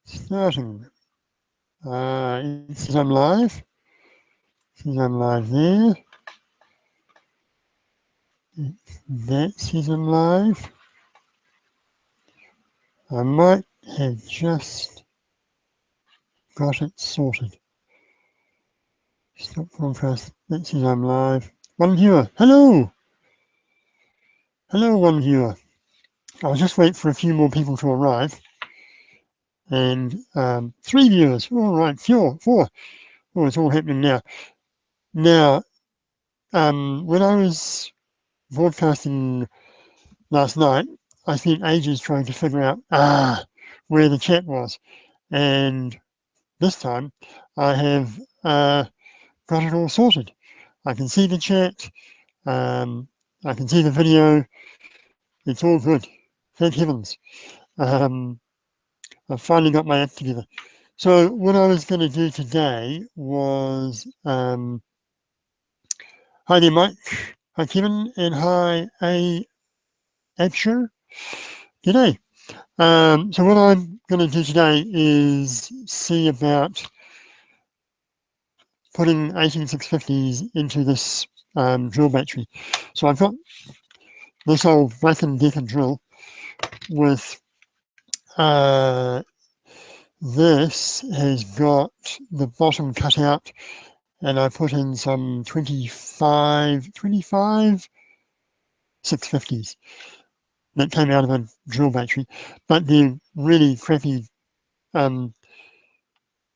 starting. It says I'm live. It says I'm live there. That says I'm live. I might have just got it sorted. Stop broadcast. That says I'm live. One viewer. Hello. Hello, one viewer. I'll just wait for a few more people to arrive. And 3 viewers. All right, 4. Oh, it's all happening now. Now, when I was broadcasting last night, I spent ages trying to figure out where the chat was. And this time I have got it all sorted. I can see the chat. I can see the video. It's all good. Thank heavens. I've finally got my act together. So what I was going to do today was, hi there, Mike. Hi, Kevin, and hi, Abshur. G'day. So what I'm going to do today is see about putting 18650s into this drill battery. So I've got this old Black & Decker drill with this has got the bottom cut out, and I put in some 25 650s that came out of a drill battery, but they're really crappy 25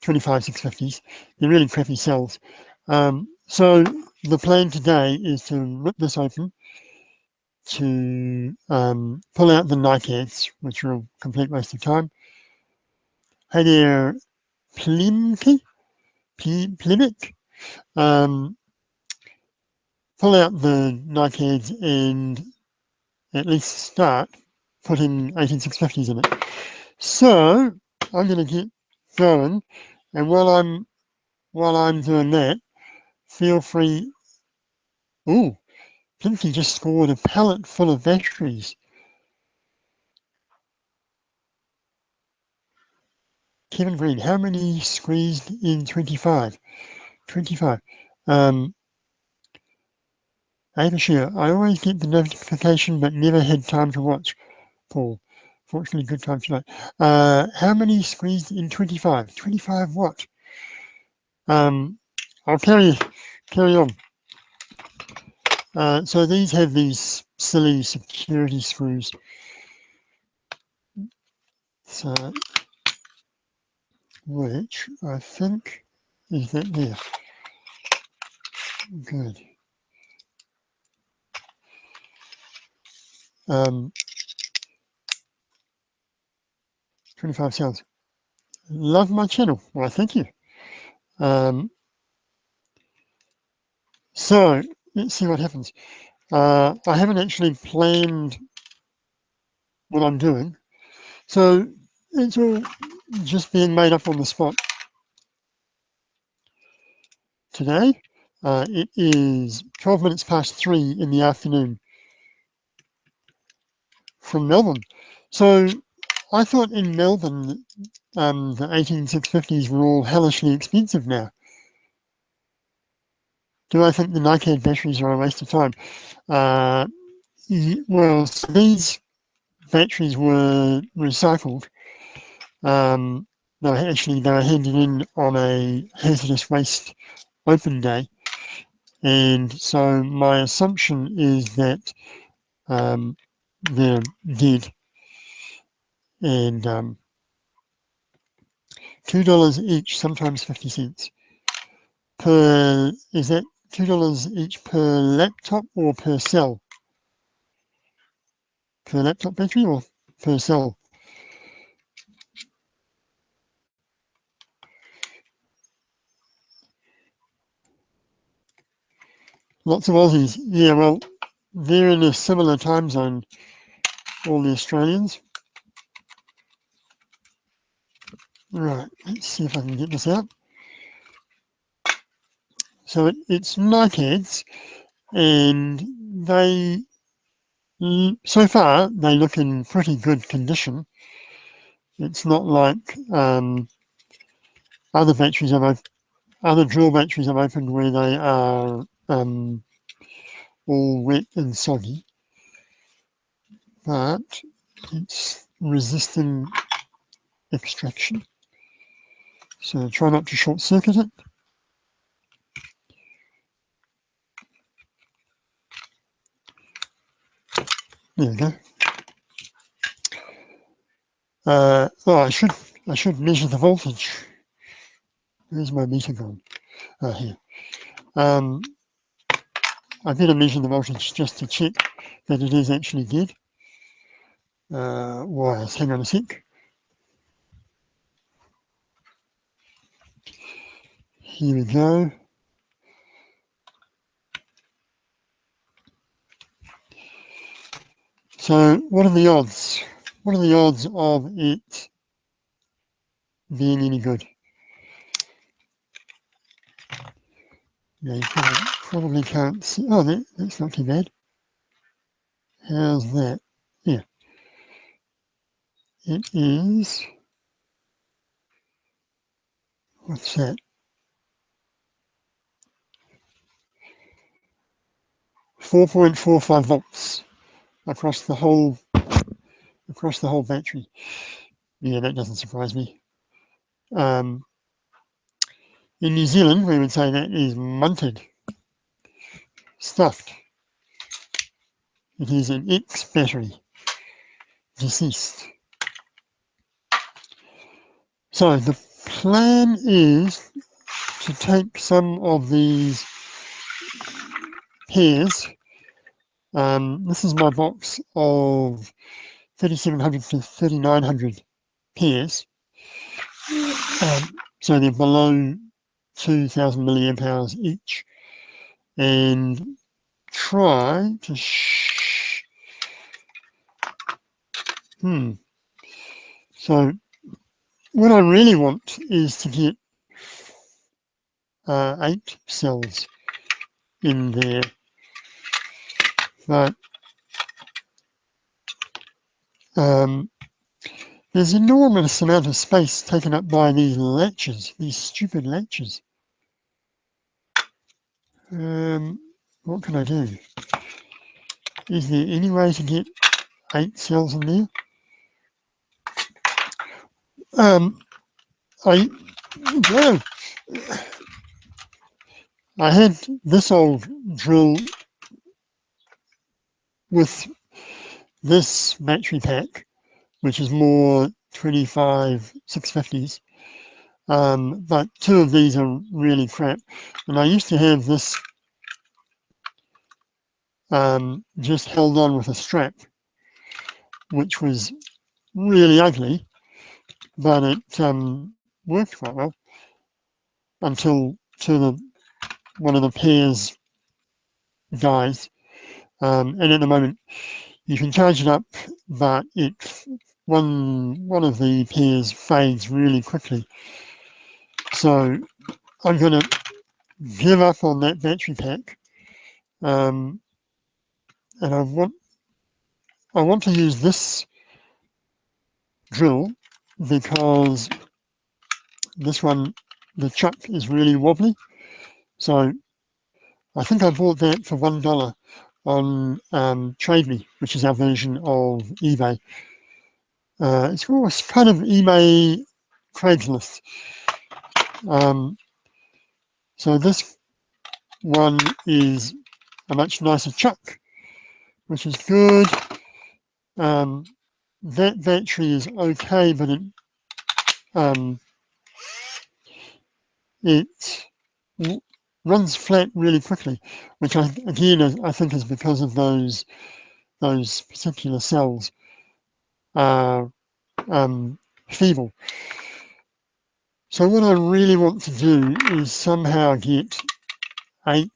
650s. They're really crappy cells. So the plan today is to rip this open, to pull out the NiCads, which are a complete waste of time. Hey there, Plimik. Pull out the NiCads and at least start putting 18650s in it. So I'm going to get going, and while I'm doing that, feel free. Ooh, Plimky just scored a pallet full of batteries. Kevin Green, how many squeezed in 25? 25. Abashir, I always get the notification but never had time to watch. Paul, fortunately good time tonight. How many squeezed in 25? 25 what? I'll carry on. So these have these silly security screws. So, which I think is that there. Good. 25 cells. Love my channel. Why, thank you. So let's see what happens. I haven't actually planned what I'm doing, so it's all just being made up on the spot. Today, it is 12 minutes past 3 in the afternoon from Melbourne. So I thought in Melbourne, the 18650s were all hellishly expensive now. Do I think the NiCad batteries are a waste of time? Well, so these batteries were recycled. They were handed in on a hazardous waste open day. And so my assumption is that they're dead. And $2 each, sometimes 50 cents. Is that $2 each per laptop or per cell? Per laptop battery or per cell? Lots of Aussies. Yeah, well, they're in a similar time zone, all the Australians. Right, let's see if I can get this out. So it's NiCads, and so far, they look in pretty good condition. It's not like other batteries other drill batteries I've opened where they are all wet and soggy, but it's resisting extraction. So try not to short circuit it. There we go. Oh, I should measure the voltage. Where's my meter gone? Oh, here. I better measure the voltage just to check that it is actually dead. Wires, hang on a sec. Here we go. So what are the odds? What are the odds of it being any good? Yeah, you probably can't see. Oh, that's not too bad. How's that? Yeah, it is. What's that? 4.45 volts across the whole battery. Yeah, that doesn't surprise me. In New Zealand, we would say that is munted, stuffed. It is an X battery, deceased. So the plan is to take some of these pairs. This is my box of 3700 to 3900 pairs. So they're below 2000 milliamp hours each. And try to So what I really want is to get 8 cells in there, but there's an enormous amount of space taken up by these latches, these stupid latches. What can I do? Is there any way to get 8 cells in there? I had this old drill with this battery pack, which is more 25 650s. But 2 of these are really crap. And I used to have this just held on with a strap, which was really ugly, but it worked quite well until one of the pairs dies. And at the moment, you can charge it up, but one of the pairs fades really quickly. So I'm going to give up on that battery pack, and I want to use this drill because this one, the chuck is really wobbly. So I think I bought that for $1 on Trade Me, which is our version of eBay. It's kind of eBay Craigslist. So this one is a much nicer chuck, which is good. That battery is okay, but it runs flat really quickly, which again I think is because of those particular cells are feeble. So what I really want to do is somehow get 8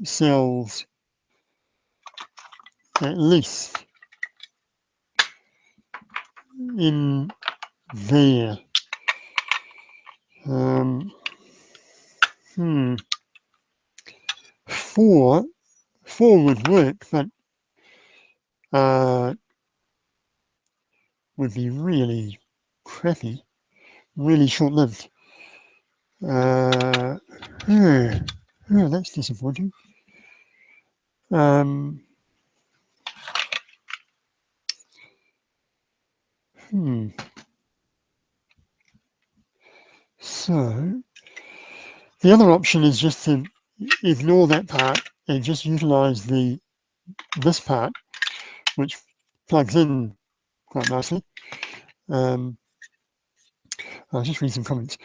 cells at least in there. Four would work, but would be really crappy, really short-lived. Oh, that's disappointing. So the other option is just to ignore that part and just utilize this part, which plugs in quite nicely. I'll just read some comments.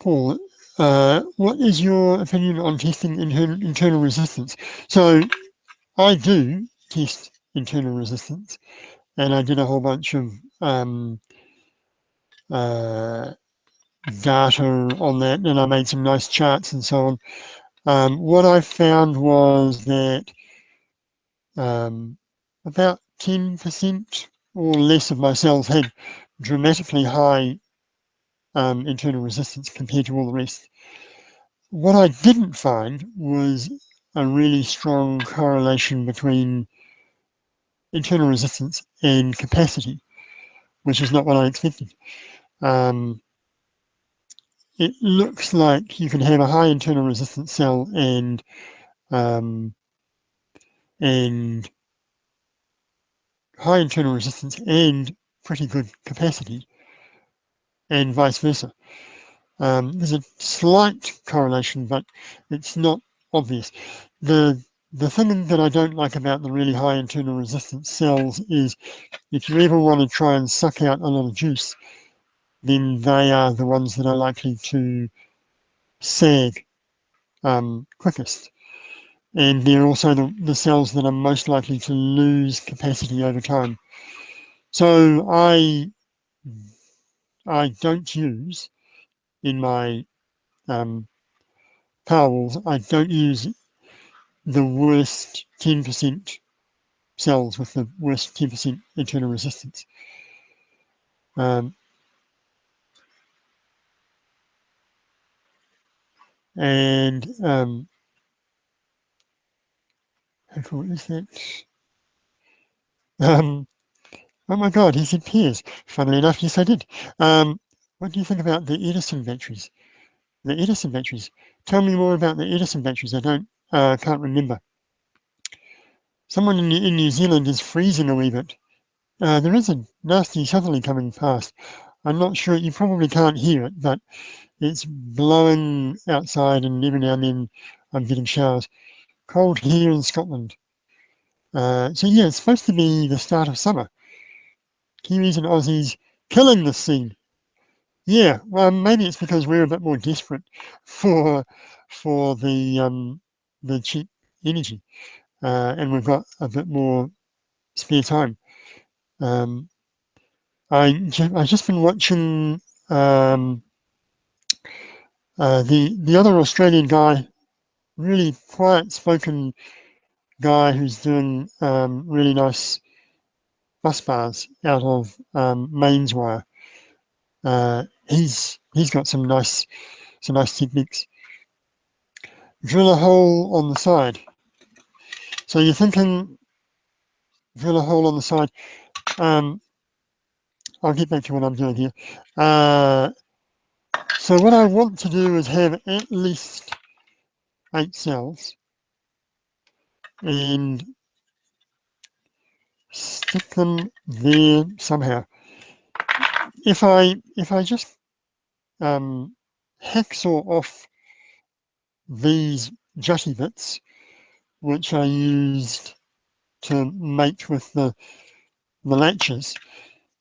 Paul, what is your opinion on testing internal resistance? So I do test internal resistance, and I did a whole bunch of data on that, and I made some nice charts and so on. What I found was that about 10% or less of my cells had dramatically high internal resistance compared to all the rest. What I didn't find was a really strong correlation between internal resistance and capacity, which is not what I expected. It looks like you can have a high internal resistance cell and high internal resistance and pretty good capacity, and vice versa. There's a slight correlation, but it's not obvious. The thing that I don't like about the really high internal resistance cells is if you ever want to try and suck out a lot of juice, then they are the ones that are likely to sag quickest. And they're also the cells that are most likely to lose capacity over time. So I don't use in my Powerwalls, I don't use the worst 10% cells with the worst 10% internal resistance. And how cool is that? Oh my God, he said pears. Funnily enough, yes, I did. What do you think about the Edison batteries? The Edison batteries. Tell me more about the Edison batteries. I can't remember. Someone in New Zealand is freezing a wee bit. There is a nasty southerly coming past. I'm not sure, you probably can't hear it, but it's blowing outside and every now and then I'm getting showers. Cold here in Scotland. So yeah, it's supposed to be the start of summer. Kiwis and Aussies killing the scene. Yeah, well, maybe it's because we're a bit more desperate for the cheap energy, and we've got a bit more spare time. I've just been watching the other Australian guy, really quiet-spoken guy who's doing really nice bus bars out of mains wire. He's got some nice techniques. Drill a hole on the side. So you're thinking drill a hole on the side. I'll get back to what I'm doing here. So what I want to do is have at least 8 cells and stick them there somehow. If I just hacksaw off these jutty bits, which I used to mate with the latches,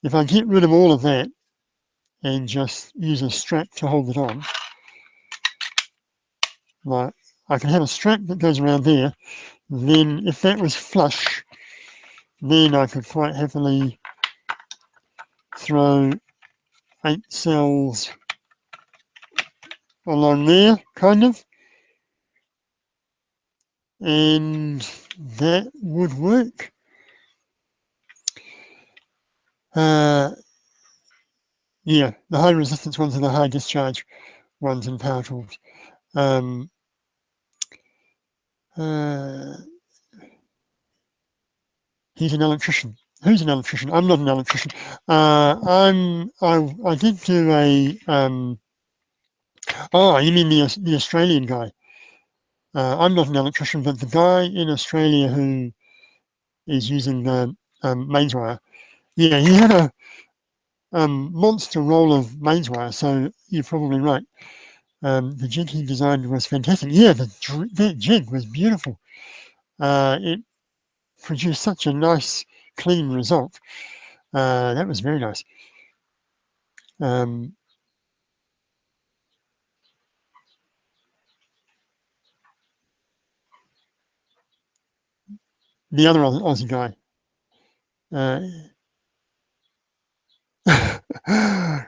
if I get rid of all of that and just use a strap to hold it on, like I can have a strap that goes around there, then if that was flush, then I could quite happily throw 8 cells along there, kind of, and that would work. Yeah, the high resistance ones are the high discharge ones in power tools. He's an electrician. who's an electrician? I'm not an electrician. I did do a, oh, you mean the Australian guy? I'm not an electrician, but the guy in Australia who is using the mains wire, yeah, he had a monster roll of mains wire, so you're probably right. The jig he designed was fantastic. Yeah, that jig was beautiful. It produced such a nice, clean result. That was very nice. Um, the other Aussie guy.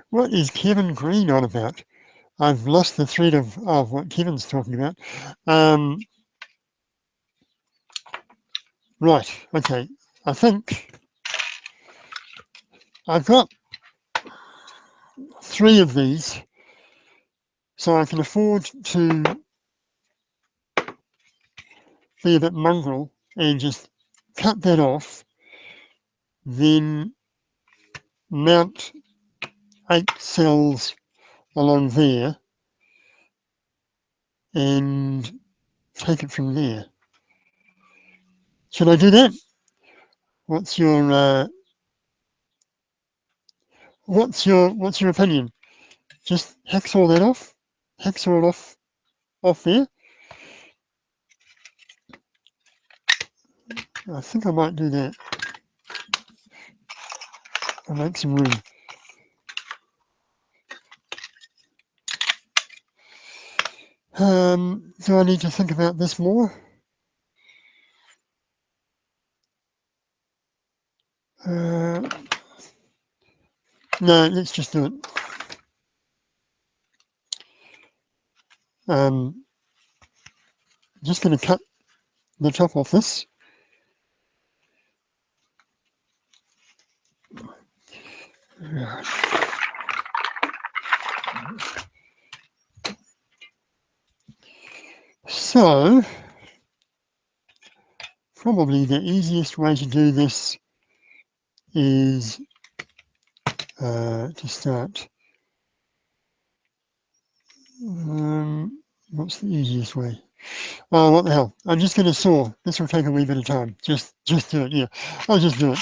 What is Kevin Green on about? I've lost the thread of what Kevin's talking about. Um, right, okay. I think I've got 3 of these, so I can afford to be a bit mongrel and just cut that off, then mount 8 cells along there and take it from there. Should I do that? What's your what's your opinion? Just hacksaw that off? Hacksaw it off there? I think I might do that. I'll make some room. Do I need to think about this more? No, let's just do it. Just going to cut the top off this. So, probably the easiest way to do this is to start. What's the easiest way? Oh, what the hell? I'm just going to saw. This will take a wee bit of time. Just do it. Yeah, I'll just do it.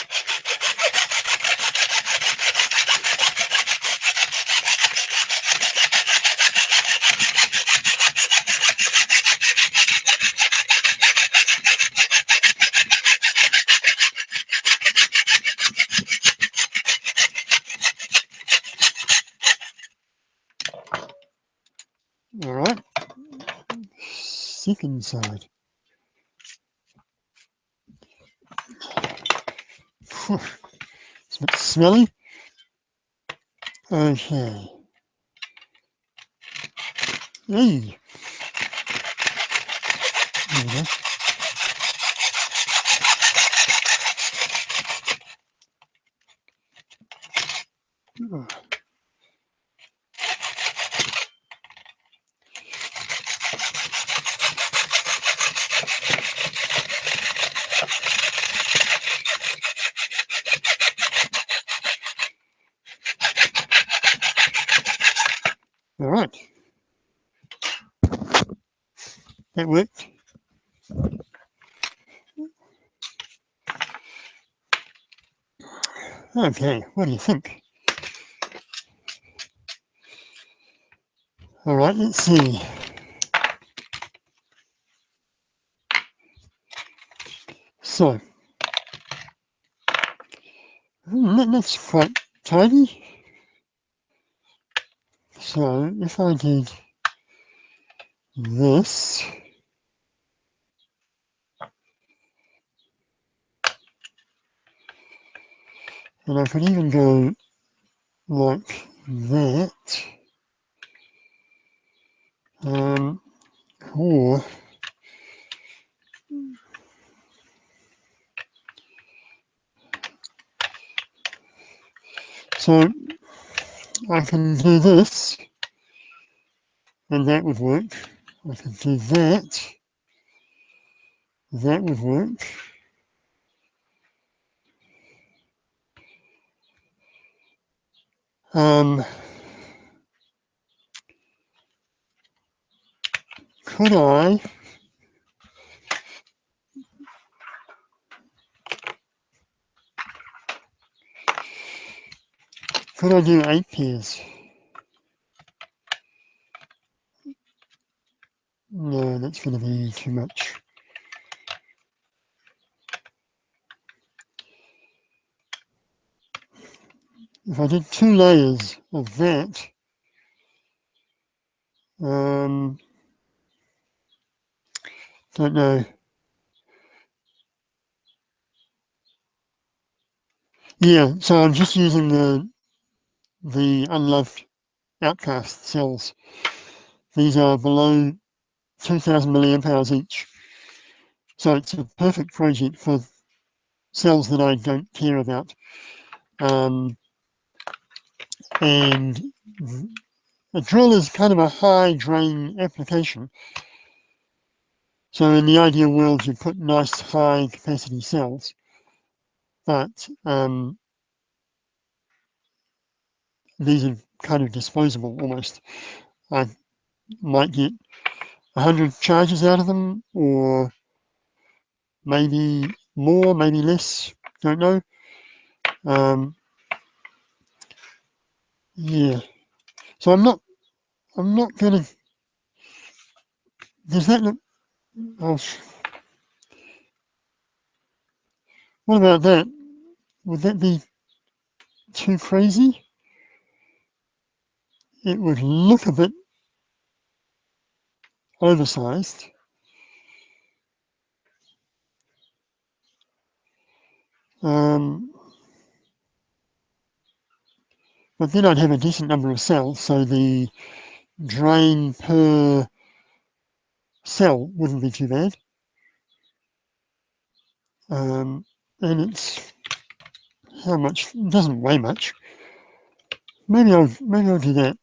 All right. Second side. It's a bit smelly. Okay. Hey. There we go. All right. That worked. Okay, what do you think? All right, let's see. So, that's quite tidy. So, if I did this, and I could even go like that, or so I can do this, and that would work. I can do that, that would work. Could I do 8 pairs? No, that's going to be too much. If I did 2 layers of that, don't know. Yeah, so I'm just using the unloved outcast cells. These are below 2000 milliamp hours each. So it's a perfect project for cells that I don't care about. And a drill is kind of a high drain application. So in the ideal world, you put nice high capacity cells, but these are kind of disposable almost. I might get 100 charges out of them, or maybe more, maybe less, don't know. Yeah, so I'm not gonna, does that look, oh, what about that? Would that be too crazy? It would look a bit oversized. But then I'd have a decent number of cells, so the drain per cell wouldn't be too bad. And it's how much? It doesn't weigh much. Maybe I'll do that.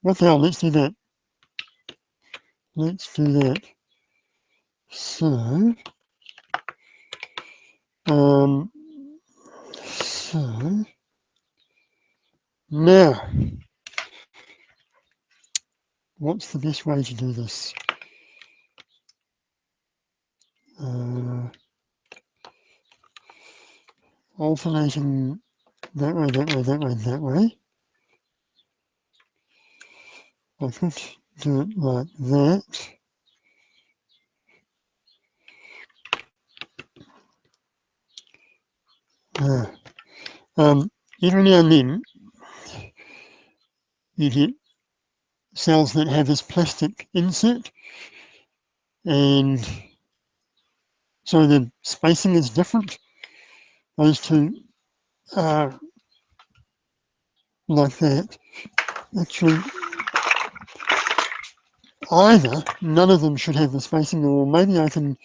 What the hell? Let's do that. Let's do that. So, so now, what's the best way to do this? Alternating that way, that way, that way, that way. I could do it like that. Every now and then you get cells that have this plastic insert, and so the spacing is different. Those two are like that. Actually, either none of them should have the spacing, or maybe I can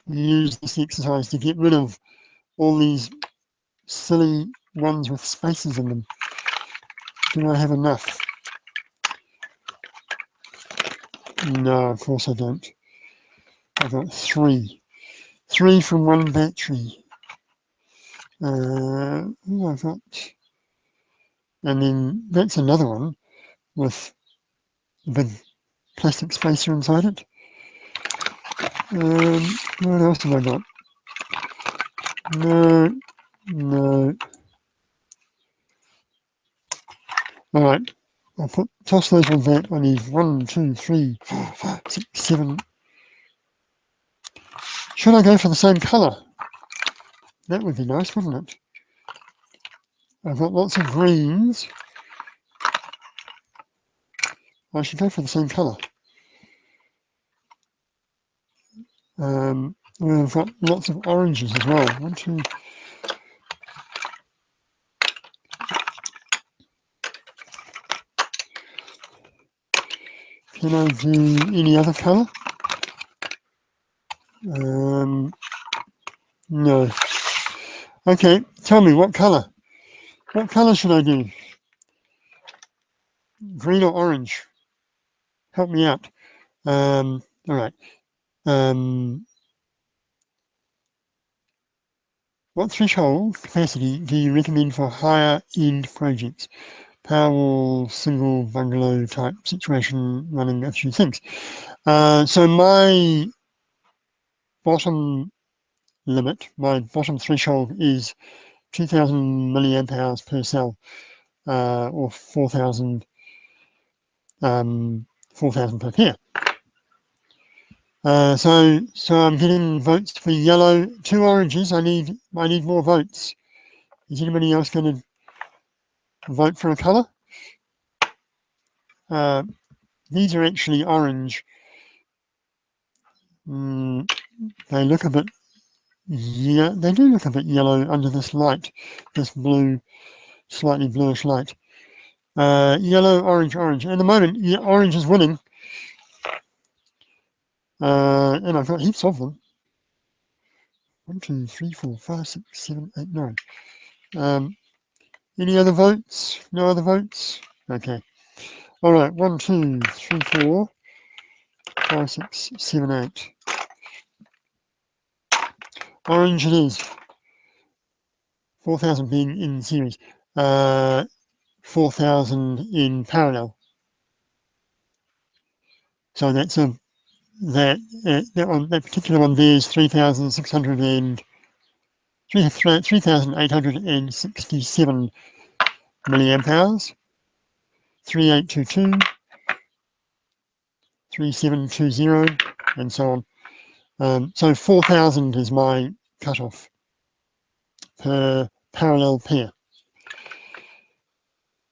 use this exercise to get rid of all these silly ones with spaces in them. Do I have enough? No, of course I don't. I've got 3. 3 from one battery. I've got, and then that's another one with a big plastic spacer inside it. What else have I got? No. All right, I'll toss those on that. I need 1, 2, 3, 4, 5, 6, 7. Should I go for the same colour? That would be nice, wouldn't it? I've got lots of greens. I should go for the same colour. I've got lots of oranges as well. 1, 2. Can I do any other colour? No. Okay, tell me what colour. What colour should I do? Green or orange? Help me out. All right. What threshold capacity do you recommend for higher end projects? Powerwall, single bungalow type situation, running a few things. So my bottom limit, my bottom threshold is 2000 milliamp hours per cell, or 4000 4,000 per pair. So I'm getting votes for yellow, 2 oranges. I need more votes. Is anybody else going to vote for a colour? These are actually orange. They look a bit, yeah, they do look a bit yellow under this light, this blue, slightly bluish light. Yellow, orange, orange. At the moment, yeah, orange is winning. And I've got heaps of them. 1, 2, 3, 4, 5, 6, 7, 8, 9. Any other votes? No other votes? Okay. All right. 1, 2, 3, 4, 5, 6, 7, 8. Orange it is. 4,000 being in series. 4,000 in parallel. So that's that particular one there is 3,600 and 3,867 milliamp hours. 3822, 3720, and so on. So 4,000 is my cutoff per parallel pair.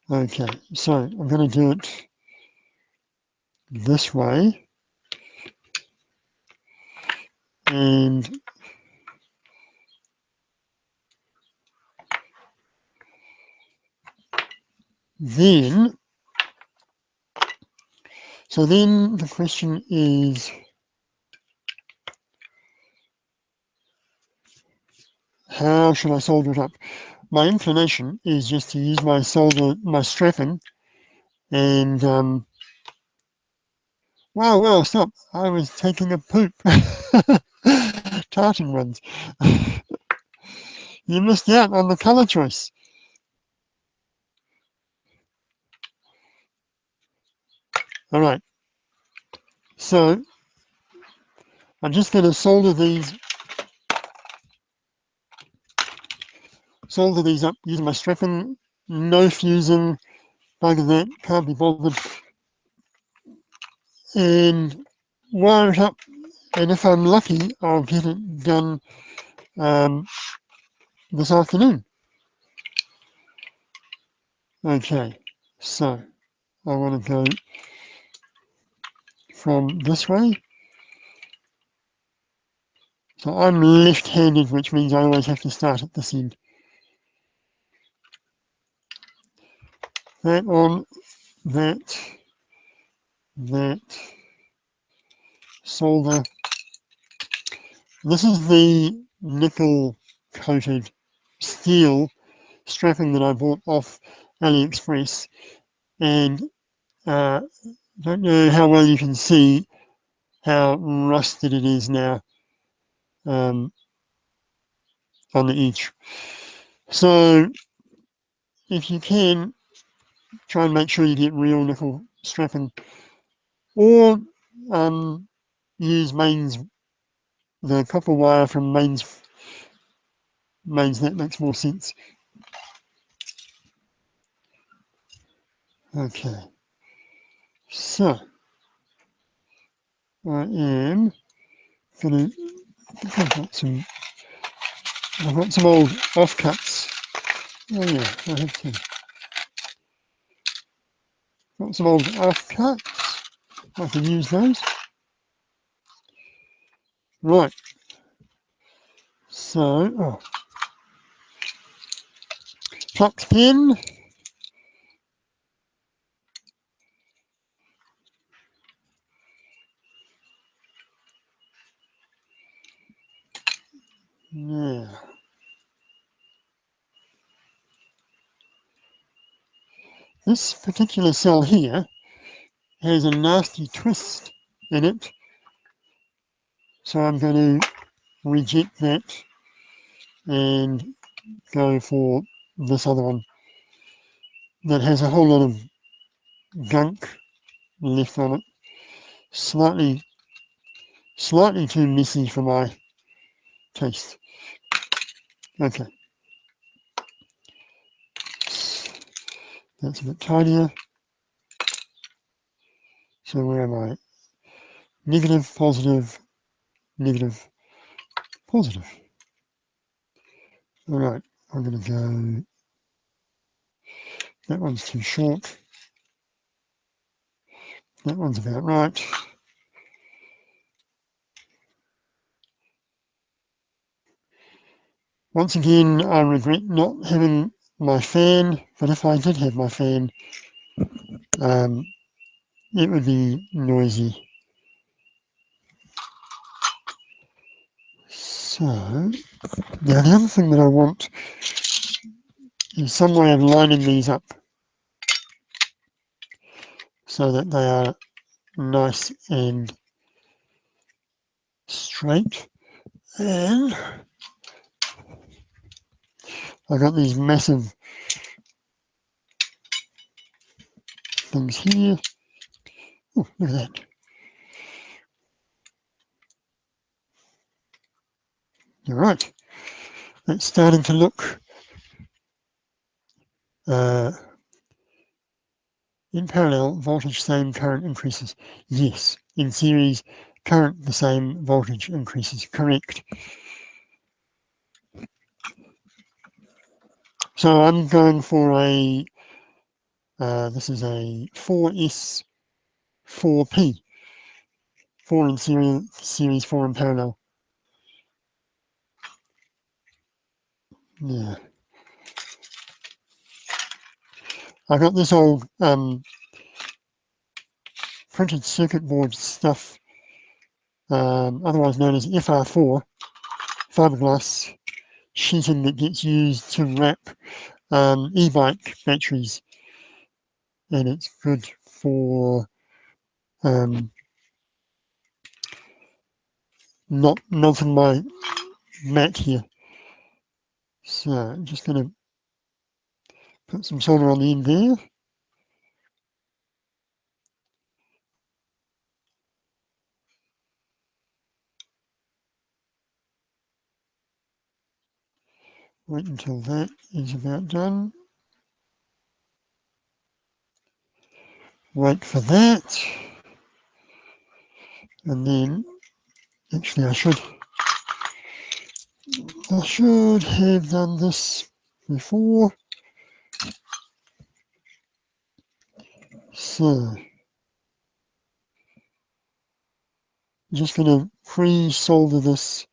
Okay, so I'm going to do it this way, and then, so then the question is, how should I solder it up? My inclination is just to use my strapping, and wow, stop! I was taking a poop. Tarting ones. You missed out on the color choice. All right. So I'm just going to solder these up using my strapping. No fusing. Bugger that. Can't be bothered. And wire it up. And if I'm lucky, I'll get it done this afternoon. Okay. So I want to go from this way. So I'm left-handed, which means I always have to start at this end. That on, that, solder. This is the nickel-coated steel strapping that I bought off AliExpress, and don't know how well you can see how rusted it is now on the edge. So if you can, try and make sure you get real nickel strapping, or use the copper wire from mains. That makes more sense. Okay, so I am gonna. I've got some old offcuts. Oh yeah, I have some. Got some old offcuts. I can use those. Right. So, flux pen. Now, this particular cell here has a nasty twist in it, so I'm going to reject that and go for this other one that has a whole lot of gunk left on it. Slightly too messy for my taste. Okay. That's a bit tidier. So where am I? Negative, positive, negative, positive. All right, I'm going to go, that one's too short. That one's about right. Once again, I regret not having my fan, but if I did have my fan, it would be noisy. So, now the other thing that I want is some way of lining these up so that they are nice and straight. And I got these massive things here. Oh, look at that. All right. It's starting to look in parallel, voltage same, current increases. Yes, in series, current the same, voltage increases. Correct. So I'm going for a, this is a 4S 4P, 4 in series 4 in parallel. Yeah. I got this old printed circuit board stuff, otherwise known as FR4, fiberglass sheeting that gets used to wrap e-bike batteries, and it's good for not melting my mat here. So I'm just going to put some solder on the end there. Wait until that is about done. Wait for that. And then, actually I should have done this before. So, I'm just going to pre-solder this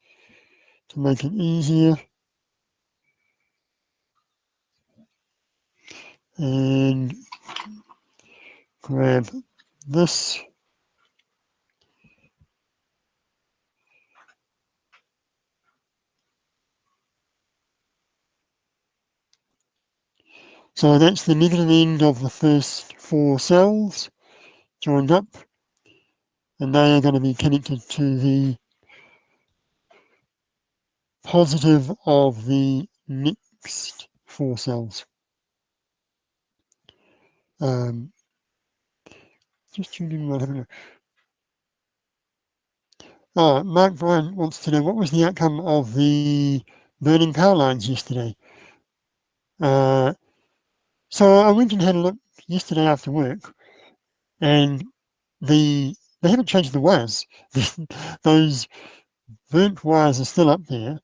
to make it easier. And grab this. So that's the negative end of the first 4 cells joined up, and they are going to be connected to the positive of the next 4 cells. Just tuning what happened. Mark Bryan wants to know what was the outcome of the burning power lines yesterday. So I went and had a look yesterday after work, and they haven't changed the wires. Those burnt wires are still up there.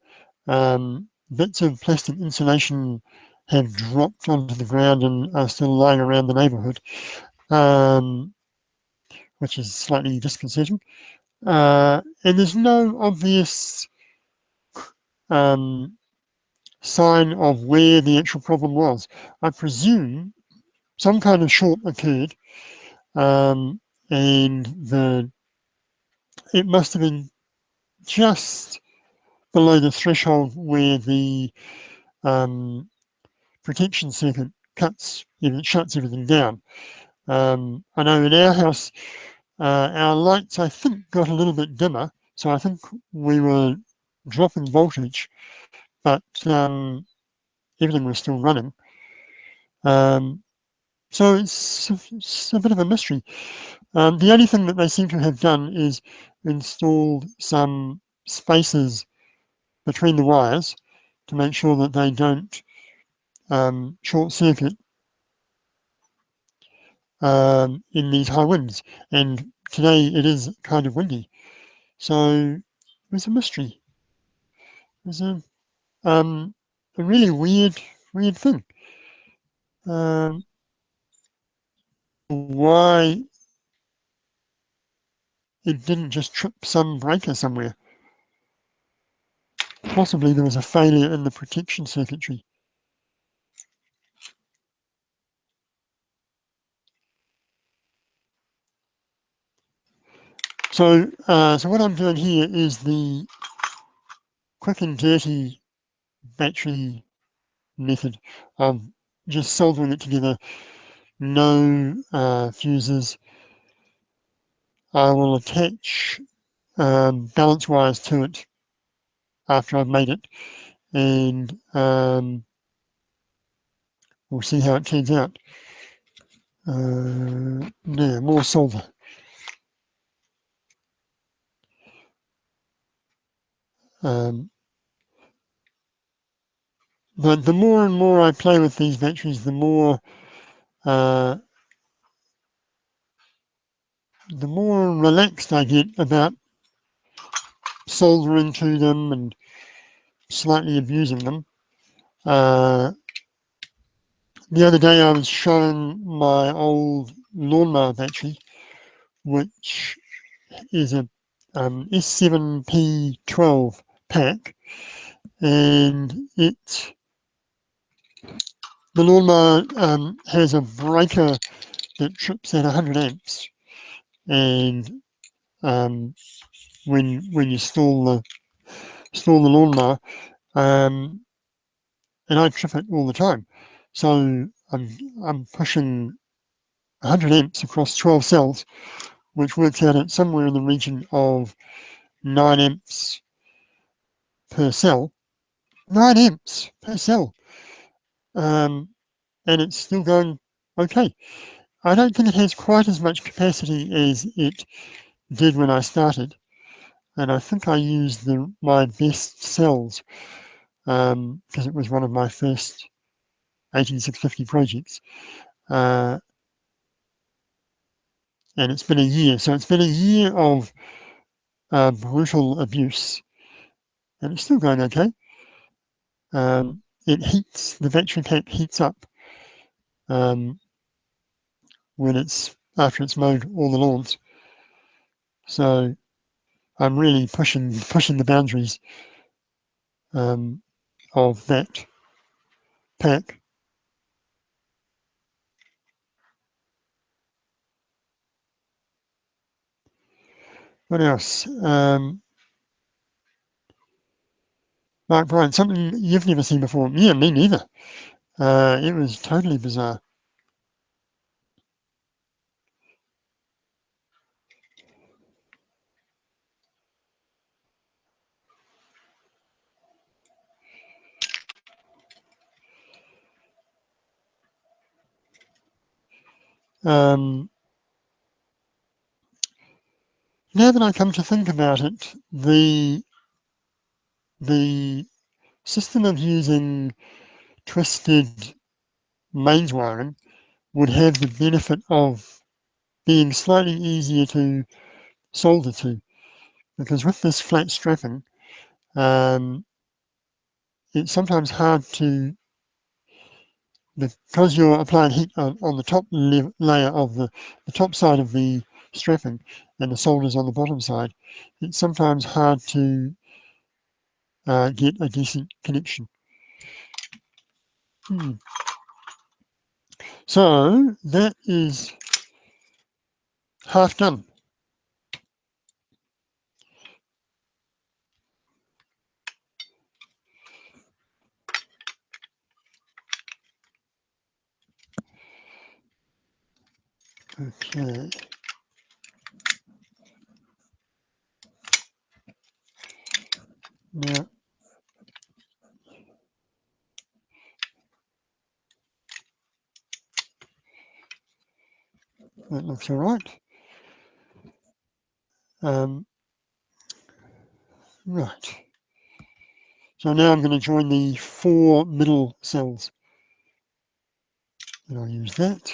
Bits of plastic insulation have dropped onto the ground and are still lying around the neighbourhood, which is slightly disconcerting. And there's no obvious sign of where the actual problem was. I presume some kind of short occurred, and it must have been just below the threshold where the protection circuit shuts everything down. I know in our house, our lights, I think, got a little bit dimmer, so I think we were dropping voltage, but everything was still running. So it's a bit of a mystery. The only thing that they seem to have done is installed some spacers between the wires to make sure that they don't short circuit in these high winds. And today it is kind of windy. So it was a mystery. It was a really weird thing. Why it didn't just trip some breaker somewhere. Possibly there was a failure in the protection circuitry. So what I'm doing here is the quick and dirty battery method of just soldering it together, no fuses. I will attach balance wires to it after I've made it, and we'll see how it turns out. There, more solder. But the more and more I play with these batteries, the more relaxed I get about soldering to them and slightly abusing them. The other day I was shown my old lawnmower battery, which is a S7P12 pack, and the lawnmower has a breaker that trips at 100 amps, and when you stall the lawnmower, and I trip it all the time. So I'm pushing 100 amps across 12 cells, which works out at somewhere in the region of 9 amps per cell. 9 amps per cell, and it's still going okay. I don't think it has quite as much capacity as it did when I started, and I think I used my best cells because it was one of my first 18650 projects. And it's been a year. So it's been a year of brutal abuse, and it's still going okay. It heats, the battery pack heats up when after it's mowed all the lawns. So I'm really pushing the boundaries of that pack. What else? Mark Bryan, something you've never seen before. Yeah, me neither. It was totally bizarre. Now that I come to think about it, the system of using twisted mains wiring would have the benefit of being slightly easier to solder to, because with this flat strapping, um, it's sometimes hard to, because you're applying heat on the top layer of the top side of the strapping and the solder's on the bottom side, it's sometimes hard to get a decent connection. So that is half done. Okay. Now, That looks all right. Right. So now I'm going to join the 4 middle cells. And I'll use that.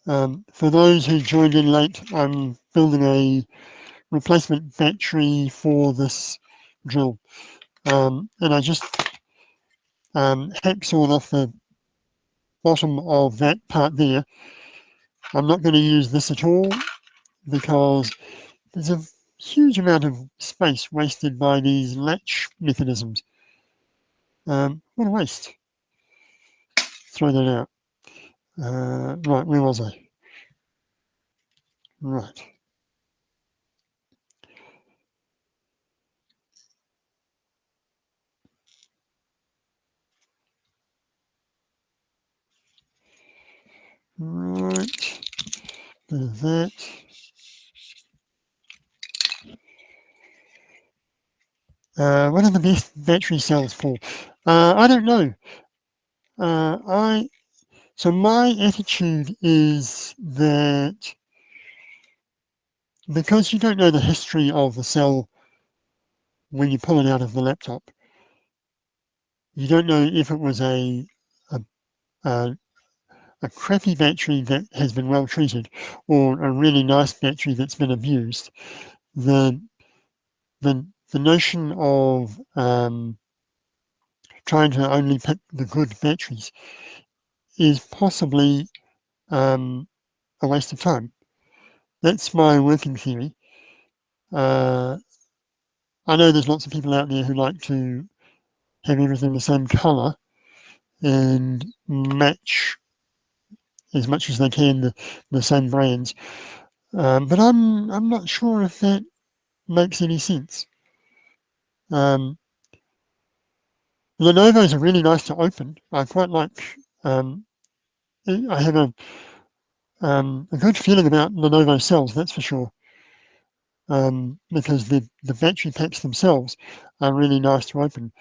For those who joined in late, I'm building a replacement battery for this drill. And I just hacksawed off the bottom of that part there. I'm not going to use this at all because there's a huge amount of space wasted by these latch mechanisms. What a waste. Throw that out. Right, where was I? Right. Right. Bit of that. What are the best battery cells for? I don't know. So my attitude is that because you don't know the history of the cell when you pull it out of the laptop, you don't know if it was a, a, a crappy battery that has been well treated or a really nice battery that's been abused. The the notion of trying to only pick the good batteries is possibly a waste of time. That's my working theory. Uh, I know there's lots of people out there who like to have everything the same colour and match as much as they can the same brands. But I'm not sure if that makes any sense. Lenovo's are really nice to open. I quite like. I have a good feeling about Lenovo cells, that's for sure. Because the battery packs themselves are really nice to open.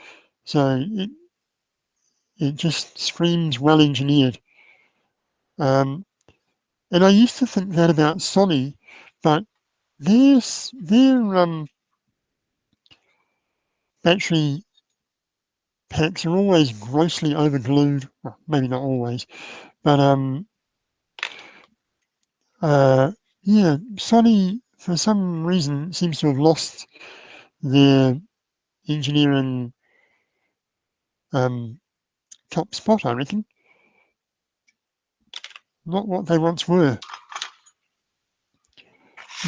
So it just screams well engineered. And I used to think that about Sony, but their battery packs are always grossly overglued. Well, maybe not always, but yeah, Sony for some reason seems to have lost their engineering top spot, I reckon. Not what they once were.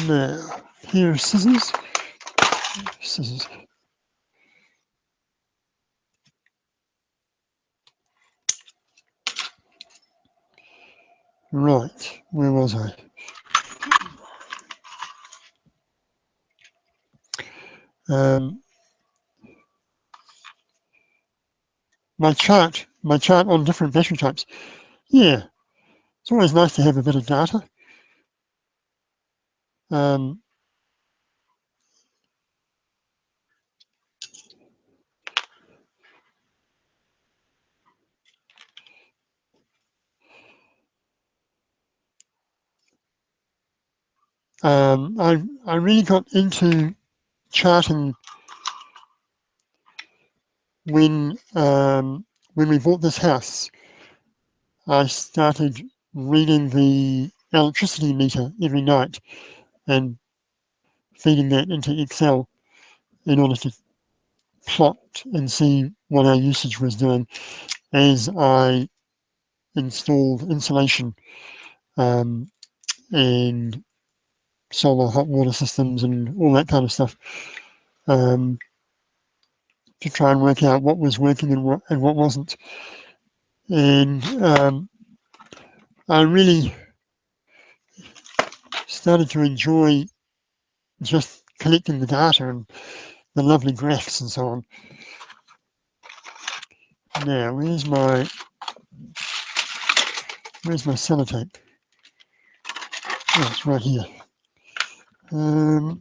Now, here are scissors. Scissors. Right, where was I? My chart on different battery types. Yeah, it's always nice to have a bit of data. Um, I really got into charting when we bought this house. I started reading the electricity meter every night and feeding that into Excel in order to plot and see what our usage was doing as I installed insulation um, and solar hot water systems and all that kind of stuff um, to try and work out what was working and what wasn't. And I really started to enjoy just collecting the data and the lovely graphs and so on. Now, where's my sellotape? Oh, it's right here. Um,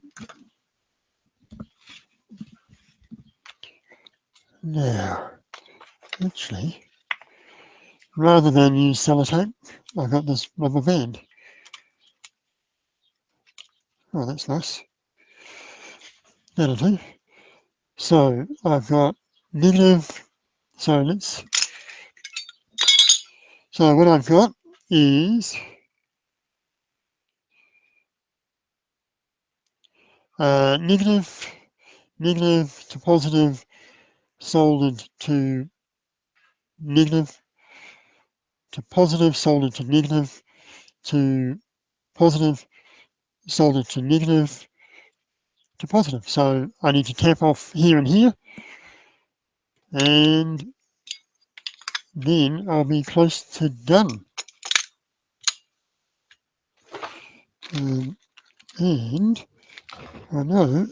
Now, actually, rather than use sellotape, I've got this rubber band. Oh, that's nice. That'll do. So I've got negative, so what I've got is negative to positive soldered to negative to positive soldered to negative to positive soldered to negative to positive. So I need to tap off here and here, and then I'll be close to done. And I know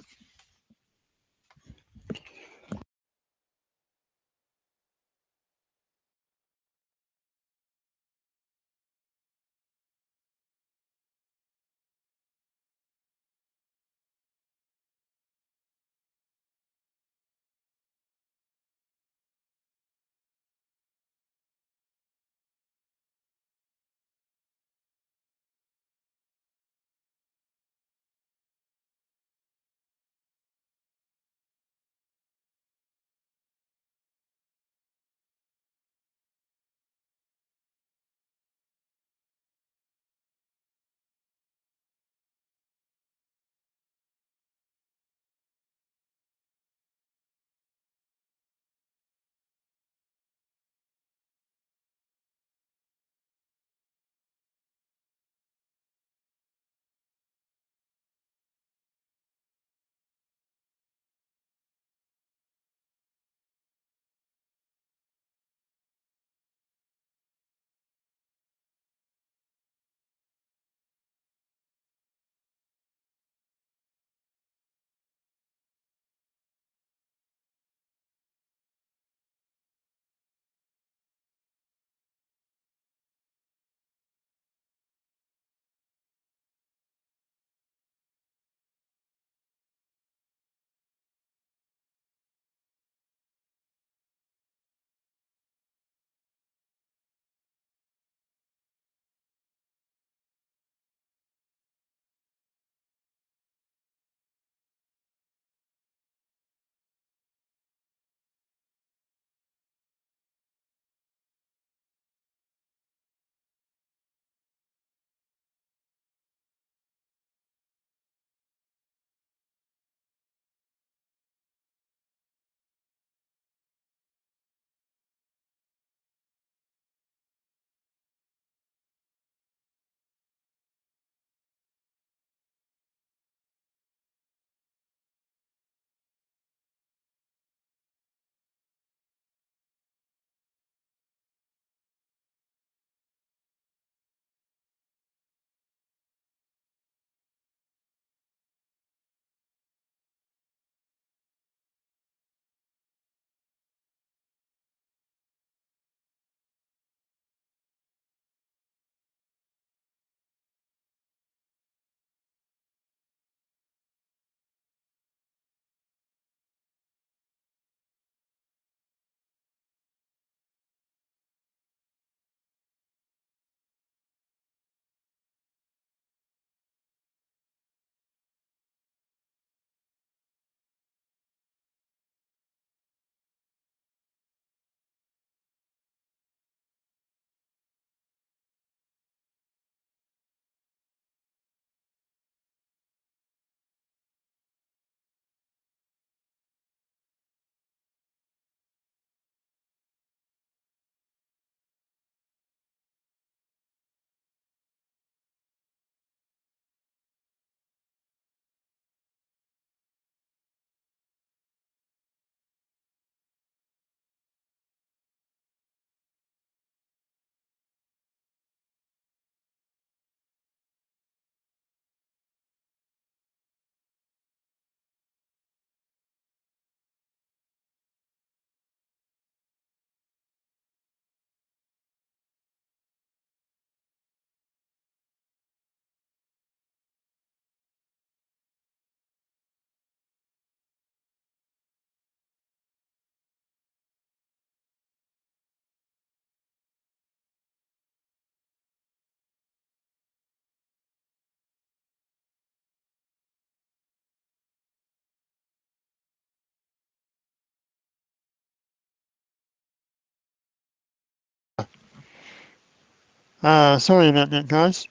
Sorry about that, guys.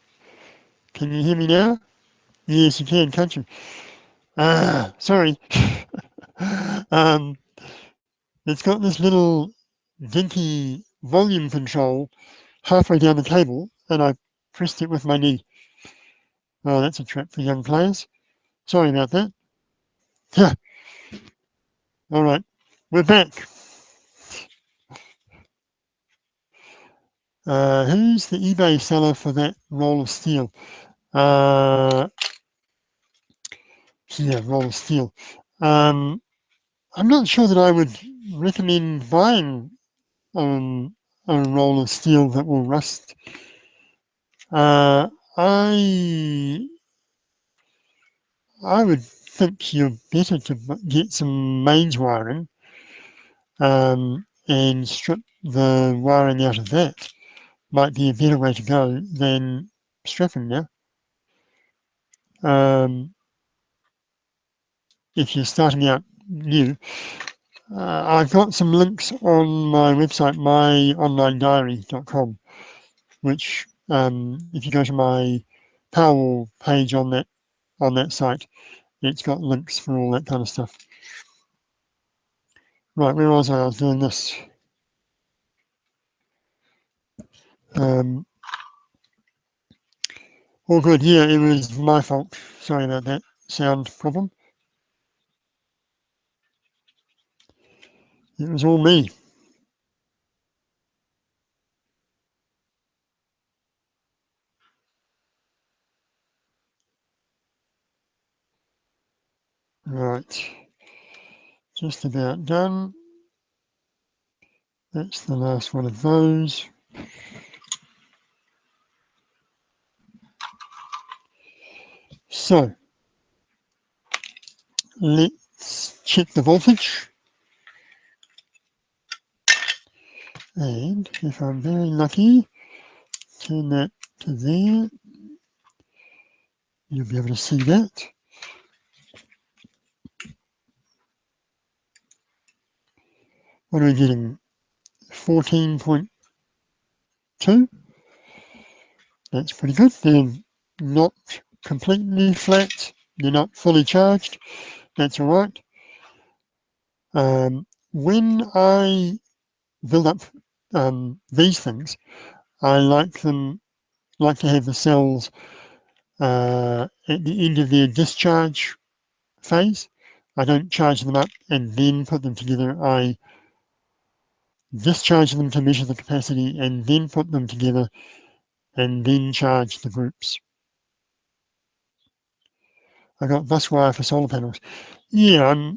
Can you hear me now? Yes, you can, can't you? Sorry. It's got this little dinky volume control halfway down the cable, and I pressed it with my knee. Oh, that's a trap for young players. Sorry about that. All right, we're back. Who's the eBay seller for that roll of steel? Yeah, roll of steel. I'm not sure that I would recommend buying a roll of steel that will rust. Uh, I I would think you're better to get some mains wiring and strip the wiring out of that. Might be a better way to go than stripping now. Um, if you're starting out new. I've got some links on my website, myonlinediary.com, which if you go to my Powerwall page on that site, it's got links for all that kind of stuff. Right, where was I? I was doing this. All good. Yeah, it was my fault. Sorry about that sound problem. It was all me. Right, just about done. That's the last one of those. So let's check the voltage. And if I'm very lucky, turn that to there. You'll be able to see that. What are we getting? 14.2. That's pretty good. They're not completely flat. They're not fully charged. That's all right. When I build up these things, I like to have the cells at the end of their discharge phase. I don't charge them up and then put them together. I discharge them to measure the capacity and then put them together and then charge the groups. I got bus wire for solar panels. Yeah,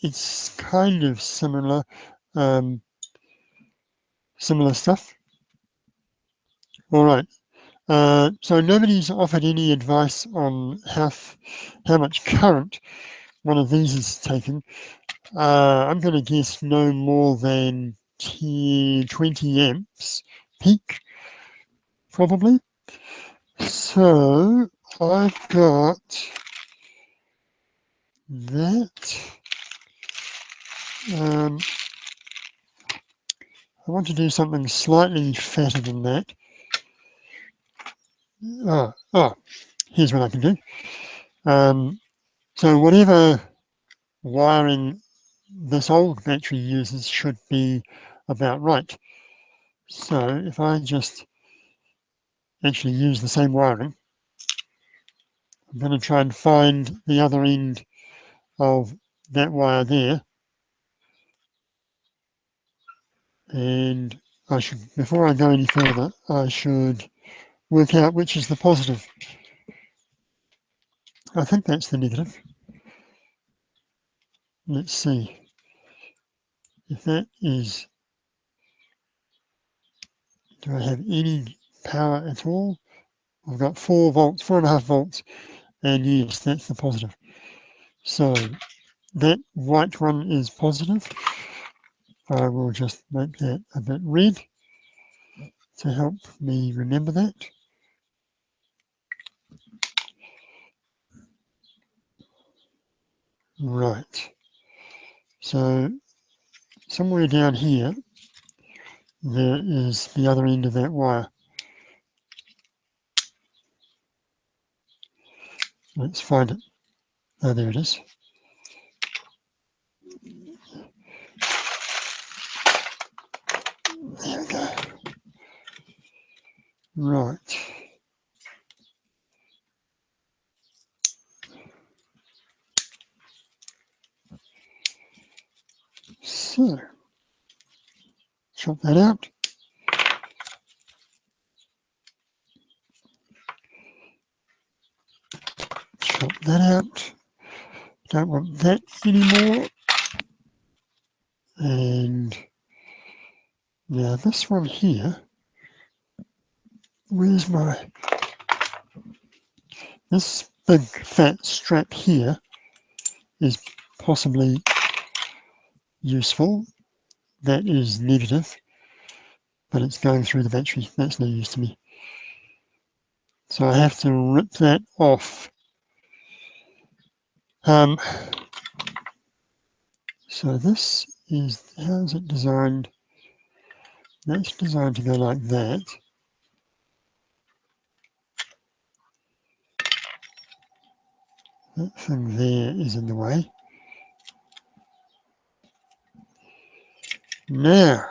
it's kind of similar, similar stuff. All right. So nobody's offered any advice on how much current one of these is taking. I'm going to guess no more than 20 amps peak, probably. So I've got that. I want to do something slightly fatter than that. Here's what I can do. So whatever wiring this old battery uses should be about right. So if I just actually use the same wiring, I'm going to try and find the other end of that wire there. And I should, before I go any further, I should work out which is the positive. I think that's the negative. Let's see if that is, do I have any power at all? I've got 4 volts, 4.5 volts, and yes, that's the positive. So that white one is positive. I will just make that a bit red to help me remember that. Right. So somewhere down here, there is the other end of that wire. Let's find it. Oh, there it is. There we go. Right. So, chop that out. Chop that out. Don't want that anymore. And now this one here, where's my, this big fat strap here is possibly useful. That is negative, but it's going through the battery. That's no use to me. So I have to rip that off. So this is, how is it designed? That's designed to go like that. That thing there is in the way. Now,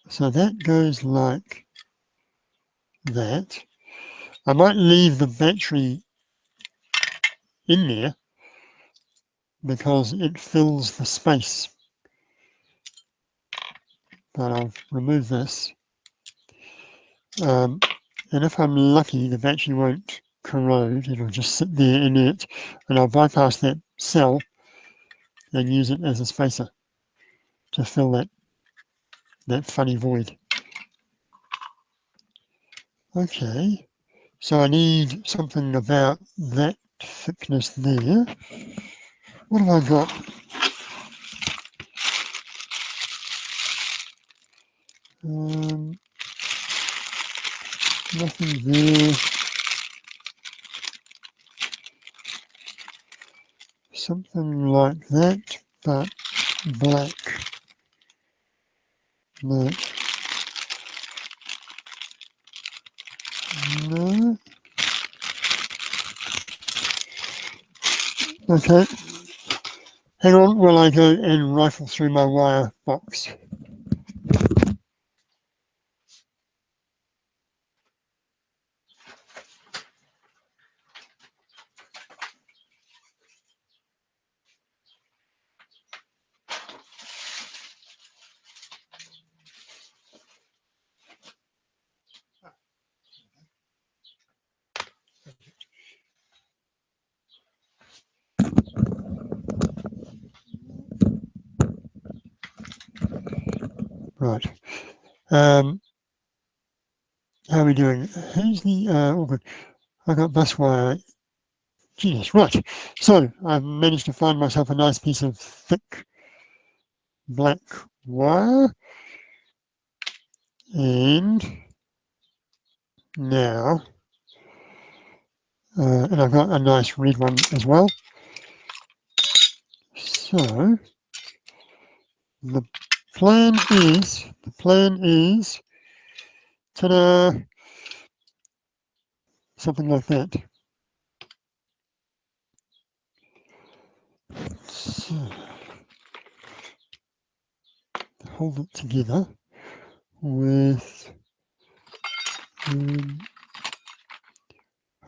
so that goes like that. I might leave the battery in there because it fills the space. But I'll remove this. And if I'm lucky, the battery won't corrode. It'll just sit there inert, and I'll bypass that cell and use it as a spacer to fill that funny void. Okay, so I need something about that thickness there. What have I got? Nothing there. Something like that, but black. No. No. Okay. Hang on while I go and rifle through my wire box. Right. How are we doing? Who's the, oh good. I got bus wire. Genius. Right. So I've managed to find myself a nice piece of thick black wire. And now, and I've got a nice red one as well. So the plan is, ta-da, something like that. So hold it together with,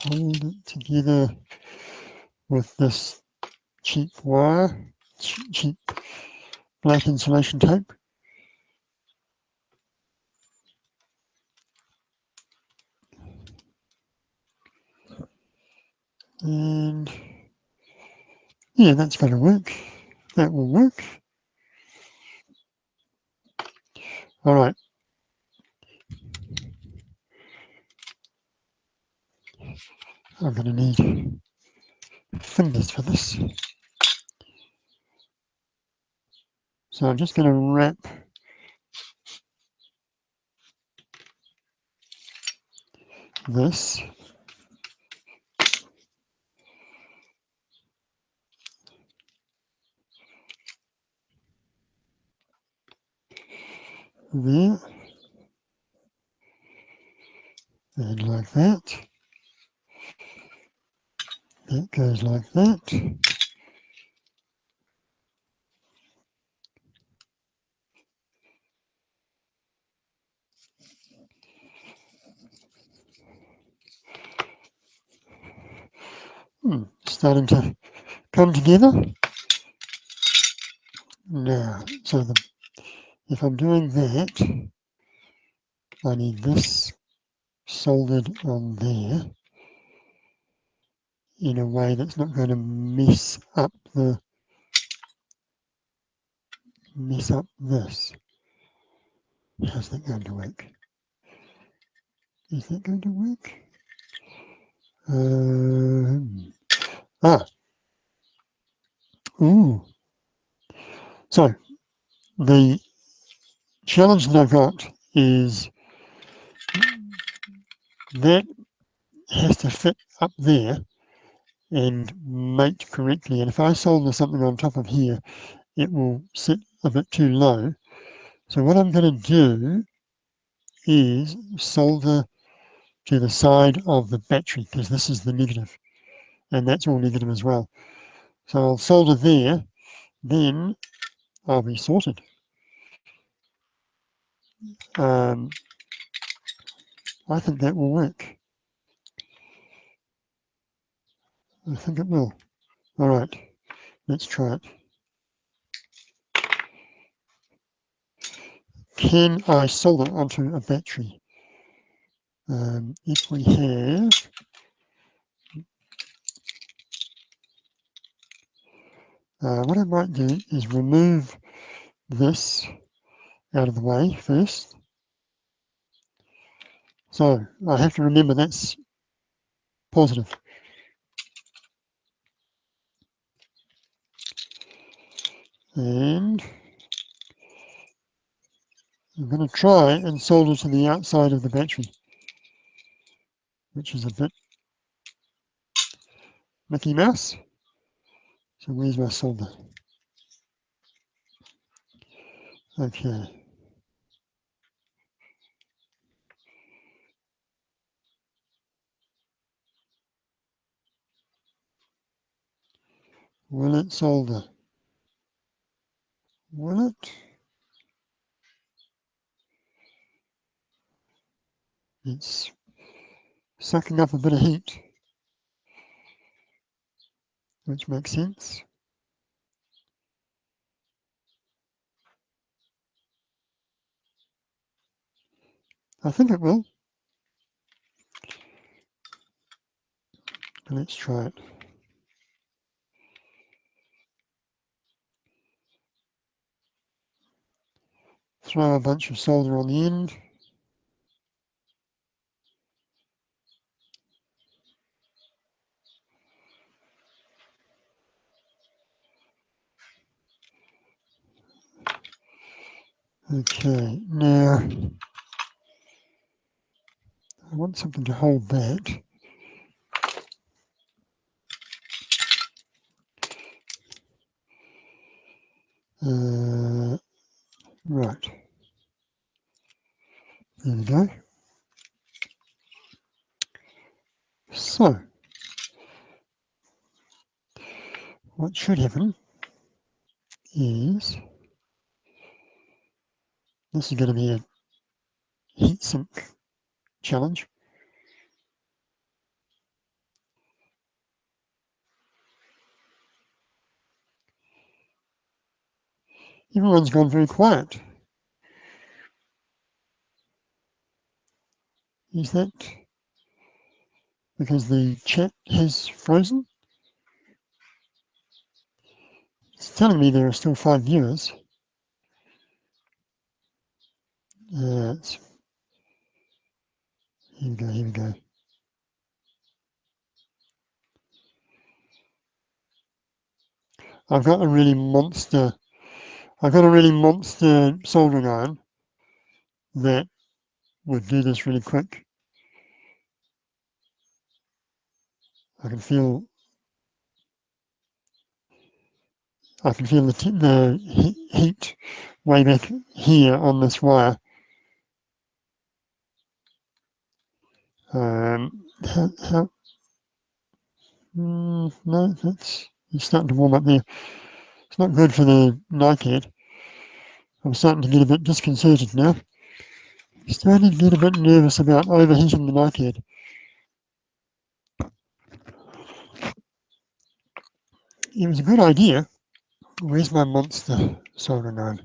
hold it together with this cheap wire, cheap black insulation tape. And yeah, that's going to work. That will work. All right. I'm going to need fingers for this. So I'm just going to wrap this there and like that. That goes like that. Starting to come together. Now, so if I'm doing that, I need this soldered on there in a way that's not going to mess up this. How's that going to work? Is that going to work? Ooh. So the challenge that I've got is that has to fit up there and mate correctly. And if I solder something on top of here, it will sit a bit too low. So what I'm going to do is solder to the side of the battery, because this is the negative, and that's all negative as well. So I'll solder there, then I'll be sorted. I think that will work. I think it will. All right, let's try it. Can I solder onto a battery? If we have, what I might do is remove this out of the way first. So I have to remember that's positive. And I'm going to try and solder to the outside of the battery, which is a bit Mickey Mouse. So where's my solder? Okay. Will it solder? Will it? It's sucking up a bit of heat, which makes sense. I think it will. Let's try it. Throw a bunch of solder on the end. Okay, now I want something to hold that. Right, there we go. So, what should happen is, this is going to be a heatsink challenge. Everyone's gone very quiet. Is that because the chat has frozen? It's telling me there are still 5 viewers. Here we go, here we go. I've got a really monster soldering iron that would do this really quick. I can feel the heat way back here on this wire. How No, it's starting to warm up there. It's not good for the NiCad. I'm starting to get a bit disconcerted now. Starting to get a bit nervous about overheating the NiCad. It was a good idea. Where's my monster soldering iron?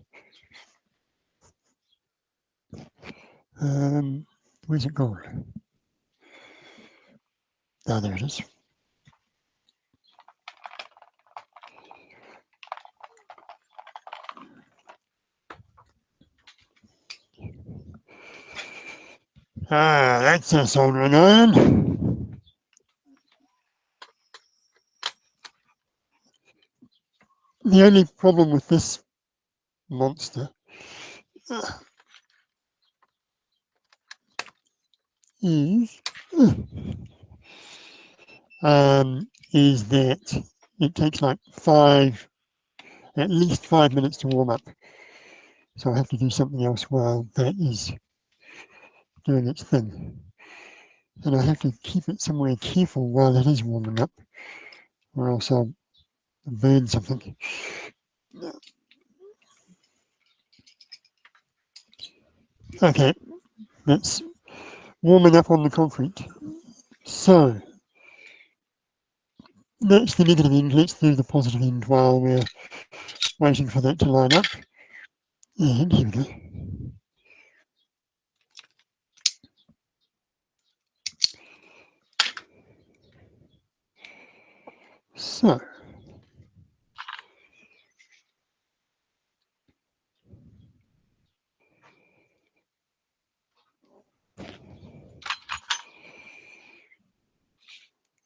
Where's it gone? Oh, there it is. Ah, that's a soldering iron. The only problem with this monster is is that it takes like at least 5 minutes to warm up. So I have to do something else while that is doing its thing. And I have to keep it somewhere careful while it is warming up, or else I'll burn something. Okay, that's warming up on the concrete. So that's the negative end. Let's do the positive end while we're waiting for that to line up. And here we go.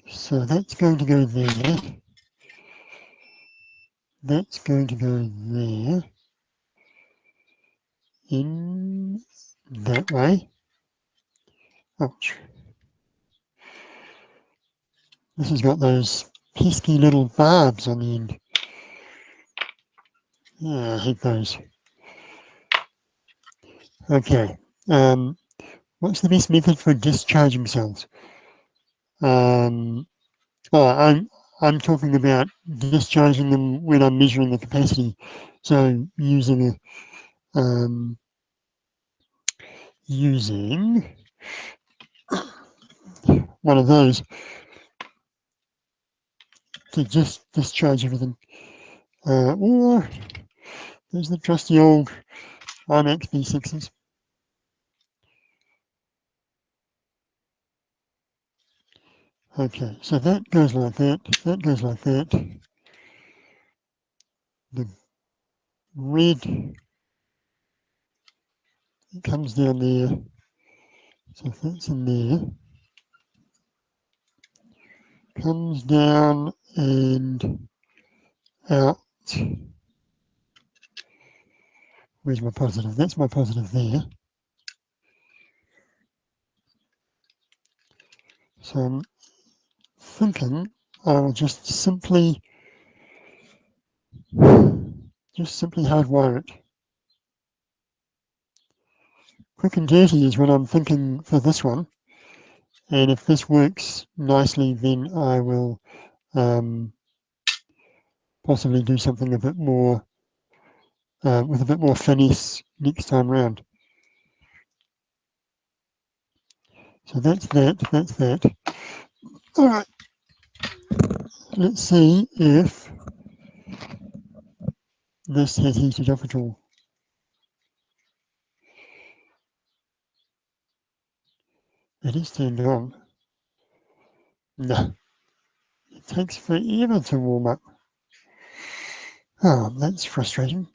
So that's going to go there. That's going to go there. In that way. Ouch. This has got those pesky little barbs on the end. Yeah, I hate those. Okay. What's the best method for discharging cells? Oh, I'm talking about discharging them when I'm measuring the capacity. So using one of those to just discharge everything. Or there's the trusty old IMAX V6s. Okay, so that goes like that, that goes like that. The red comes down there, so if that's in there, comes down and out. Where's my positive? That's my positive there. So I'm thinking I'll just simply hardwire it. Quick and dirty is what I'm thinking for this one. And if this works nicely, then I will possibly do something a bit more with a bit more finesse next time round. So that's that. All right, let's see if this has heated up at all. It is turned on. No, it takes forever to warm up. Oh, that's frustrating.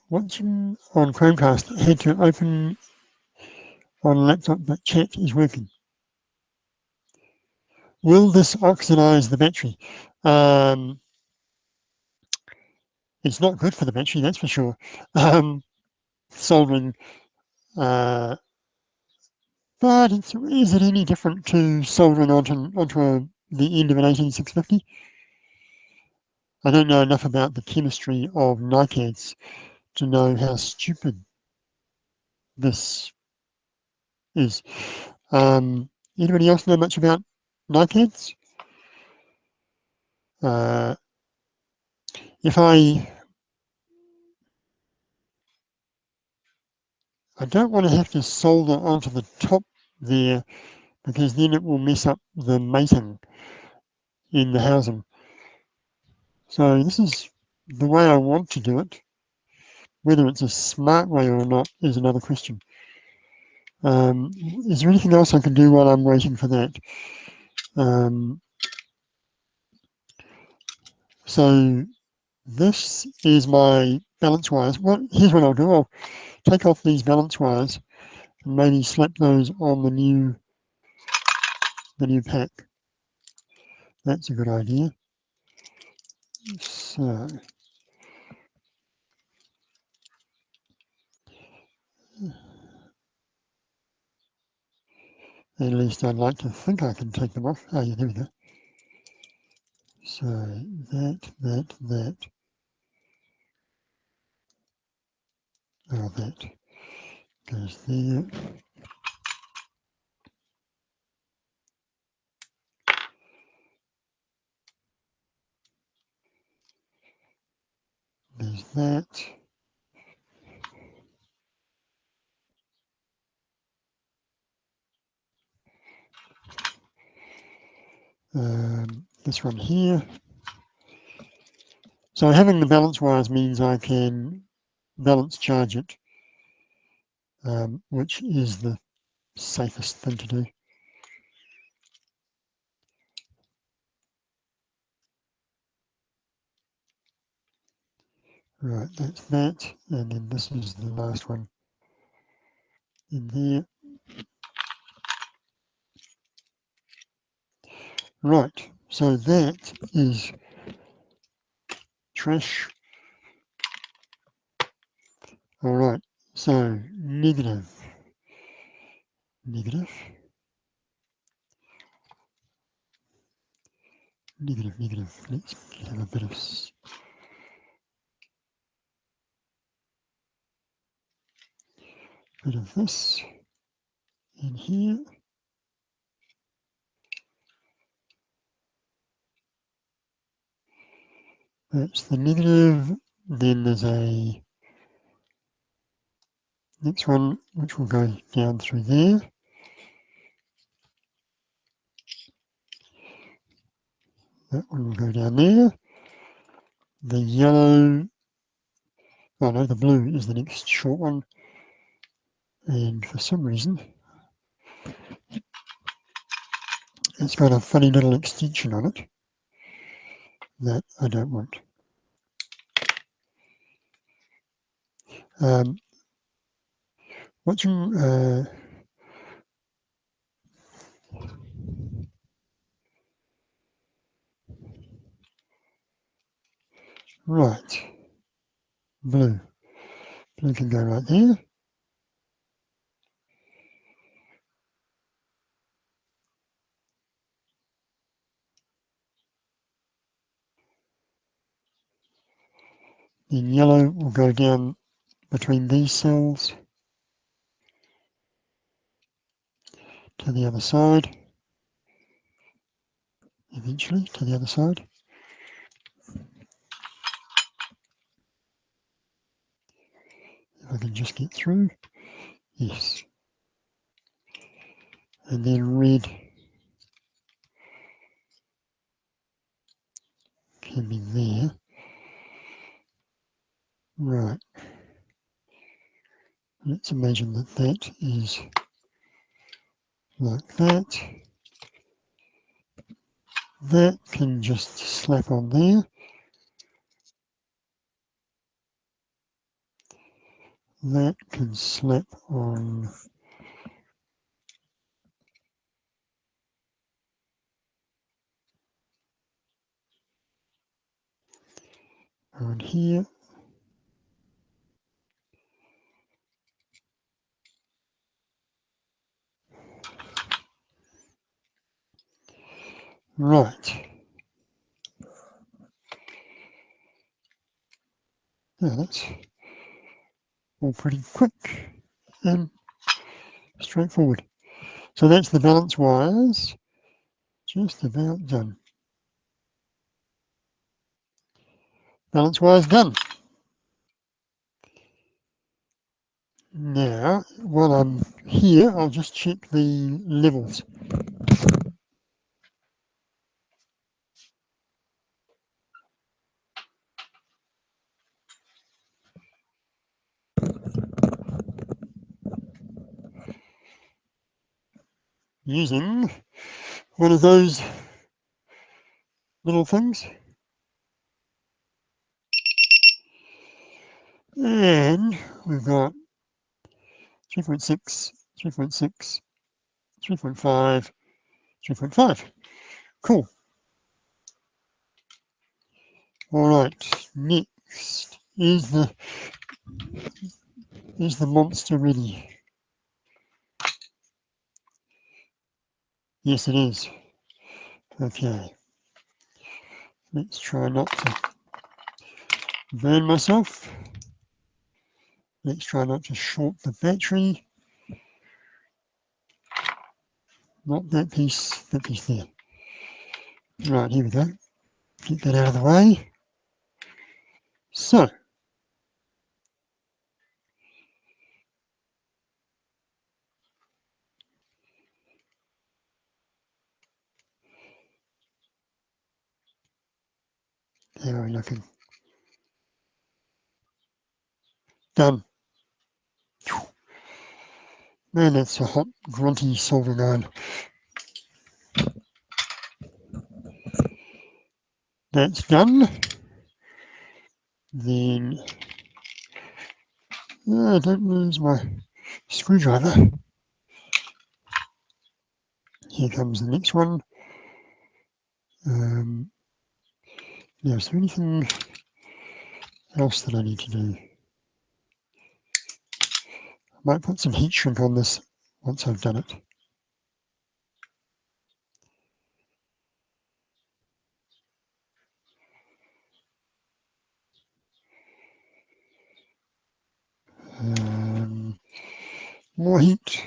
Watching on Chromecast, had to open on laptop, but chat is working. Will this oxidize the battery? It's not good for the battery, that's for sure. Soldering, but is it any different to soldering onto the end of an 18650? I don't know enough about the chemistry of NiCads to know how stupid this is. Anybody else know much about knife if I don't want to have to solder onto the top there, because then it will mess up the mating in the housing. So this is the way I want to do it. Whether it's a smart way or not is another question. Is there anything else I can do while I'm waiting for that? So this is my balance wires. Here's what I'll do. I'll take off these balance wires and maybe slap those on the new pack. That's a good idea. So at least I'd like to think I can take them off. Oh yeah, there we go. So that. Oh, that goes there. There's that. This one here. So having the balance wires means I can balance charge it, which is the safest thing to do. Right, that's that, and then this is the last one in there. Right, so that is trash. All right, so negative. Negative. Let's have a bit of this in here. That's the negative. Then there's a next one which will go down through there. That one will go down there. The yellow, oh no, the blue is the next short one. And for some reason, it's got a funny little extension on it that I don't want. What's your, right, blue. Blue can go right there. Then yellow will go down between these cells to the other side, eventually to the other side. If I can just get through, yes. And then red can be there. Right. Let's imagine that that is like that. That can just slap on there. That can slap on here. Right. Yeah, all pretty quick and straightforward. So that's the balance wires, just about done. Balance wires done. Now, while I'm here, I'll just check the levels. Using one of those little things. And we've got 3.6, 3.6, 3.5, 3.5. Cool. All right, next is the monster ready? Yes, it is. Okay. Let's try not to burn myself. Let's try not to short the battery. Not that piece there. Right, here we go. Get that out of the way. So, how are we looking? Done. Man, that's a hot, grunty soldering iron. That's done. Then, don't lose my screwdriver. Here comes the next one. Now, is there anything else that I need to do? I might put some heat shrink on this once I've done it. More heat.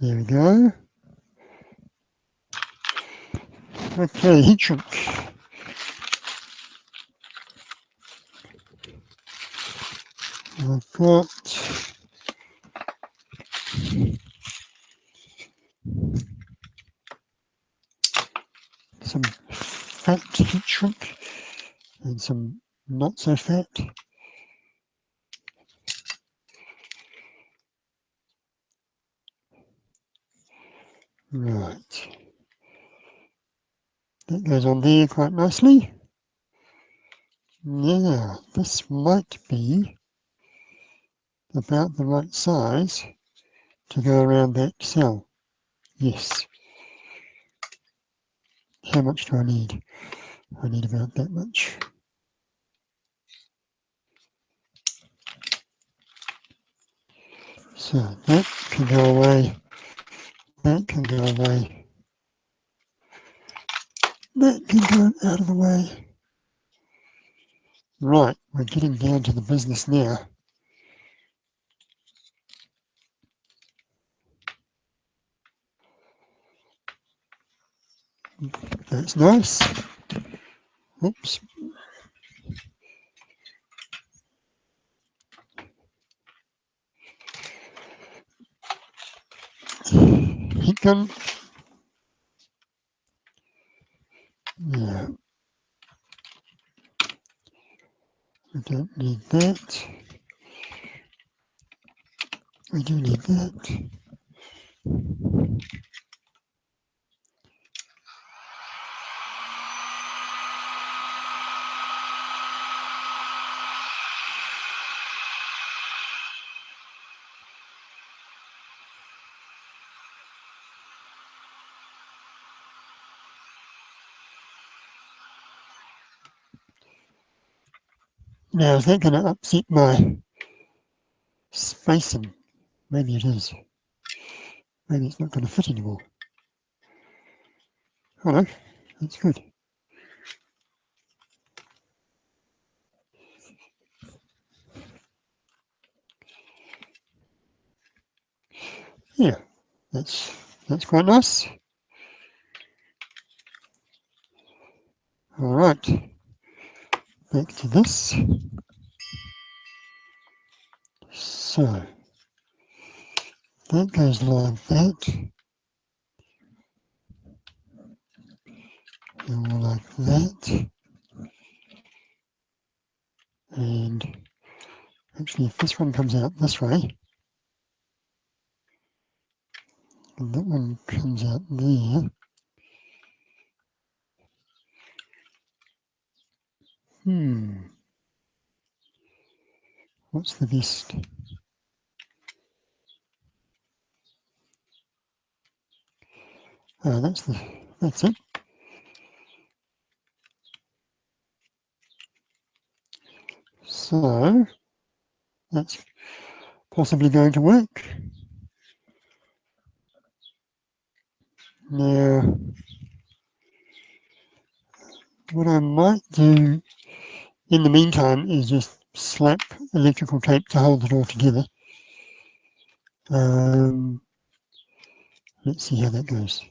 There we go. Okay, heat shrink. I've got some fat heat shrink and some not so fat. Right. That goes on there quite nicely. Now, this might be about the right size to go around that cell. Yes. How much do I need? I need about that much. So that can go away. That can go away. That can go out of the way. Right, we're getting down to the business now. That's nice. Oops. Heat gun. Yeah. We don't need that. We do need that. Now, is that going to upset my spacing? maybe it is. Maybe it's not going to fit anymore. Oh no, that's good. Yeah, that's quite nice. All right, back to this. So that goes like that, and like that, and actually if this one comes out this way, and that one comes out there, what's the best? Oh, that's it. So that's possibly going to work. Now, what I might do in the meantime is just slap electrical tape to hold it all together. Let's see how that goes.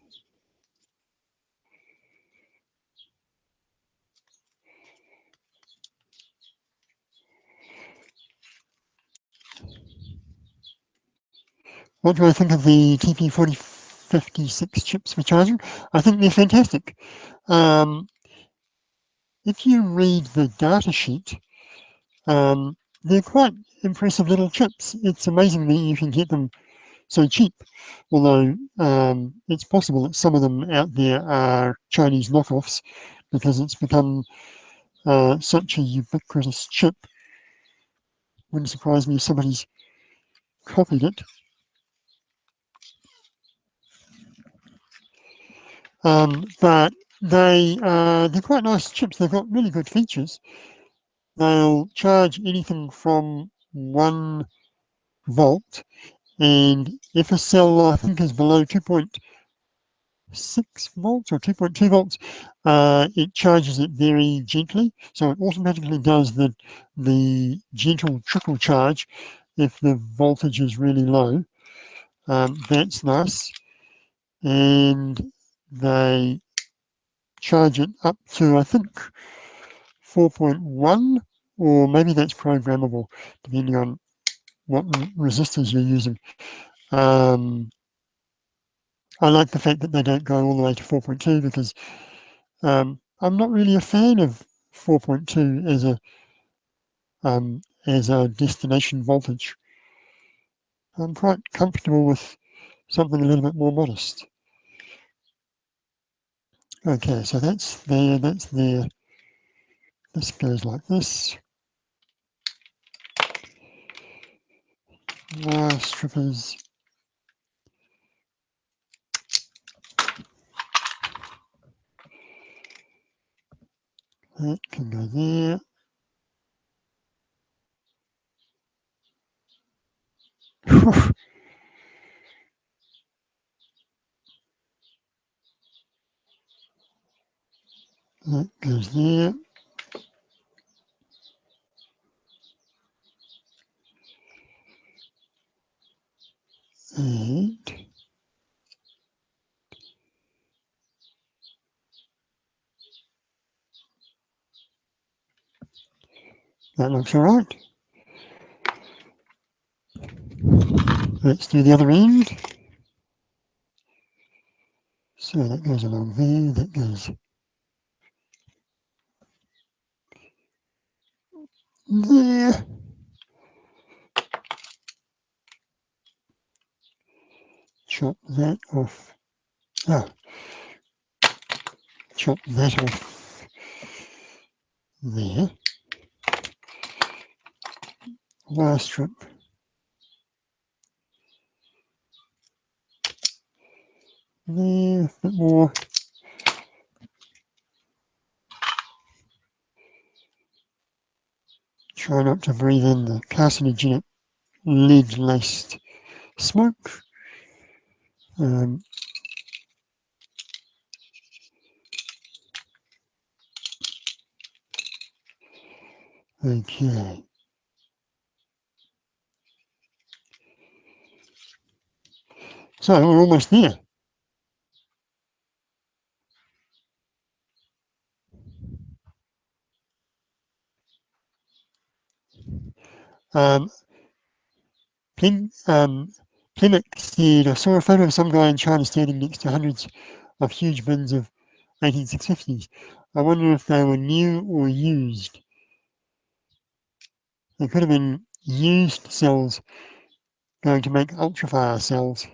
What do I think of the TP4056 chips for charging? I think they're fantastic. If you read the data sheet, they're quite impressive little chips. It's amazing that you can get them so cheap, although it's possible that some of them out there are Chinese knockoffs because it's become such a ubiquitous chip. Wouldn't surprise me if somebody's copied it. But they're quite nice chips. They've got really good features. They'll charge anything from 1 volt, and if a cell I think is below 2.6 volts or 2.2 volts, it charges it very gently. So it automatically does the gentle trickle charge if the voltage is really low. That's nice. And they charge it up to, I think, 4.1, or maybe that's programmable, depending on what resistors you're using. I like the fact that they don't go all the way to 4.2 because I'm not really a fan of 4.2 as a destination voltage. I'm quite comfortable with something a little bit more modest. Okay, so that's there, that's there. This goes like this. Wire strippers. That can go there. That goes there. And that looks all right. Let's do the other end. So that goes along there, that goes there. Chop that off. Ah, chop that off there. Wire strip. There, a bit more. Try not to breathe in the carcinogenic lead-laced smoke. Okay. So we're almost there. Plemic said, I saw a photo of some guy in China standing next to hundreds of huge bins of 18650s. I wonder if they were new or used. They could have been used cells going to make ultrafire cells,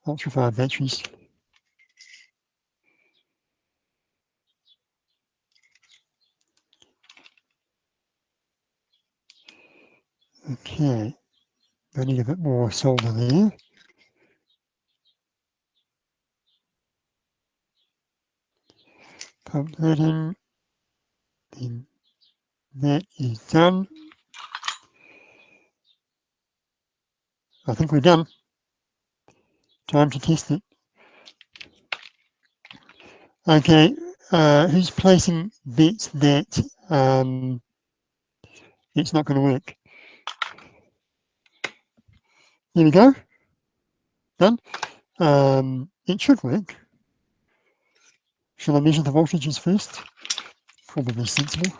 ultrafire batteries. Okay, I need a bit more solder there. Pump that in, and that is done. I think we're done. Time to test it. Okay, who's placing bets that it's not going to work? There we go. Done. It should work. Shall I measure the voltages first? Probably sensible.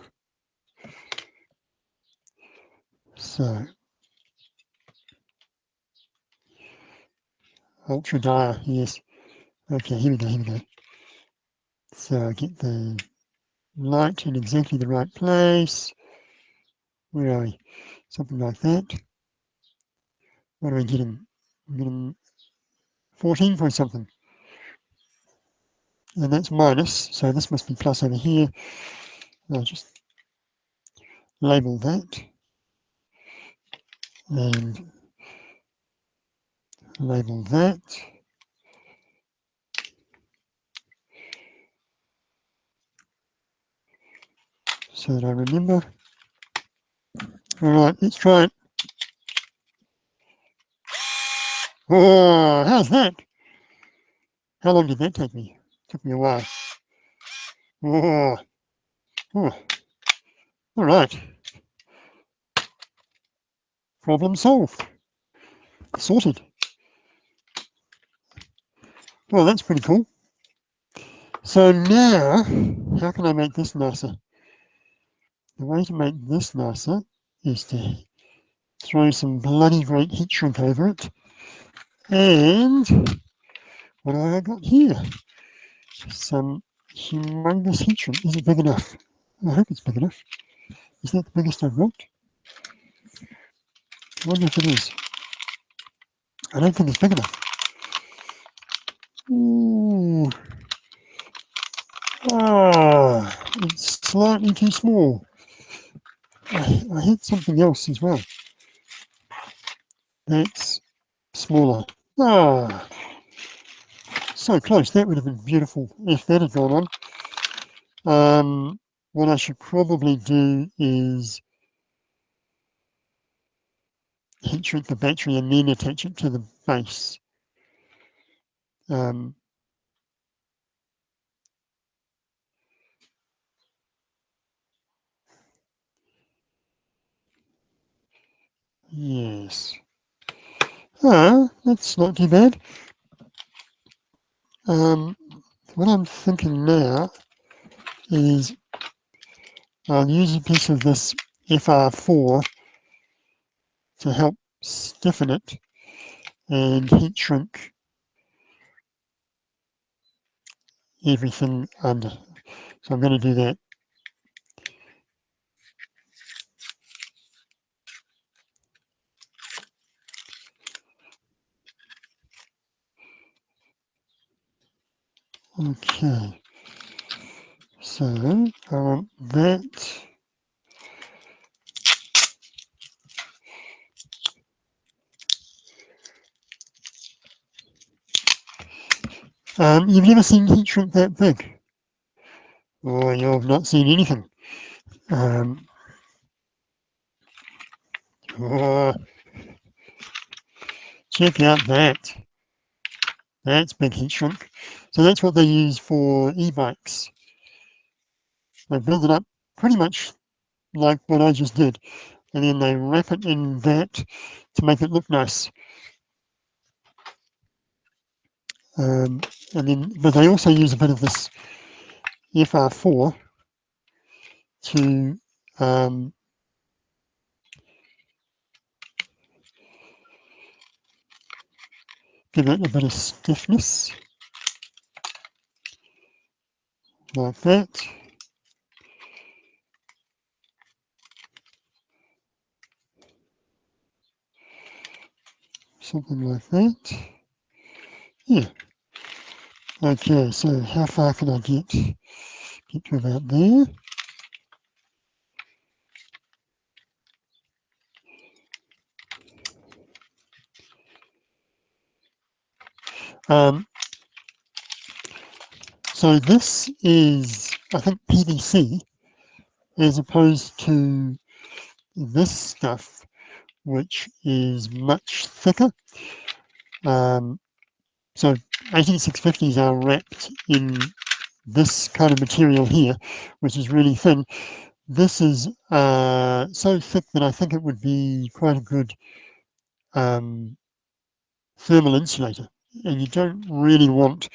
So, ultra dire, yes. Okay, here we go. So I get the light in exactly the right place. Where are we? Something like that. What are we getting? I'm getting 14 point something. And that's minus, so this must be plus over here. I'll just label that. And label that. So that I remember. Alright, let's try it. Oh, how's that? How long did that take me? Took me a while. Oh, oh. All right. Problem solved. Sorted. Well, that's pretty cool. So now, how can I make this nicer? The way to make this nicer is to throw some bloody great heat shrink over it. And what have I got here? Some humongous heat shrink. Is it big enough? I hope it's big enough. Is that the biggest I've got? I wonder if it is. I don't think it's big enough. Ooh. Ah, it's slightly too small. I had something else as well. That's smaller. Ah, so close. That would have been beautiful if that had gone on. What I should probably do is heat shrink the battery and then attach it to the base. Yes. Ah, that's not too bad. What I'm thinking now is I'll use a piece of this FR4 to help stiffen it and heat shrink everything under. So I'm going to do that. Okay. So I want that. You've never seen heat shrink that big? Or you've not seen anything. Oh, check out that. That's big heat shrink. So that's what they use for e-bikes. They build it up pretty much like what I just did, and then they wrap it in that to make it look nice. And then, but they also use a bit of this FR4 to give it a bit of stiffness, like that. Something like that. Yeah. Okay, so how far can I get? Get to about there. So this is, I think, PVC, as opposed to this stuff, which is much thicker. So 18650s are wrapped in this kind of material here, which is really thin. This is so thick that I think it would be quite a good thermal insulator. And you don't really want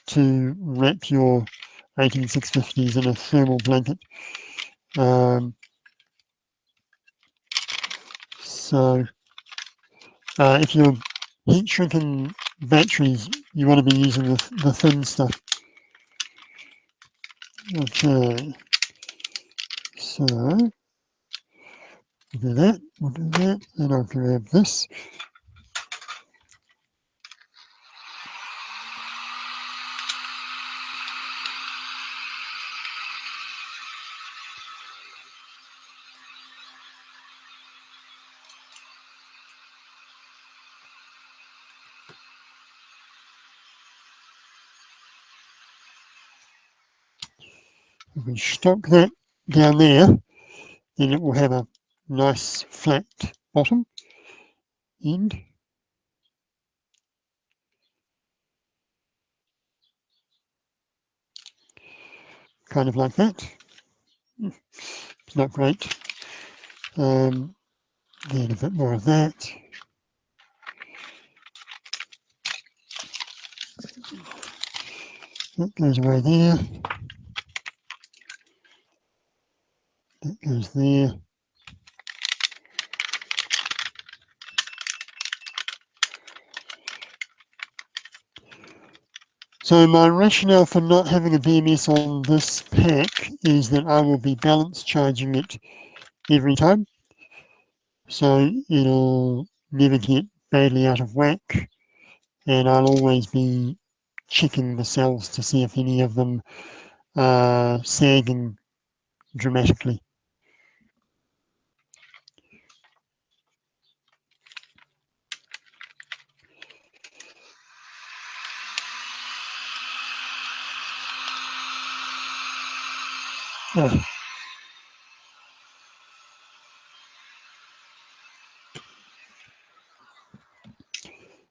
to wrap your 18650s in a thermal blanket. So if you're heat shrinking batteries, you want to be using the thin stuff. Okay, so we'll do that, and I'll grab this. If we stock that down there, then it will have a nice flat bottom end. Kind of like that. It's not great. Then a bit more of that. That goes away there. That goes there. So my rationale for not having a BMS on this pack is that I will be balance charging it every time. So it'll never get badly out of whack, and I'll always be checking the cells to see if any of them are sagging dramatically. Oh.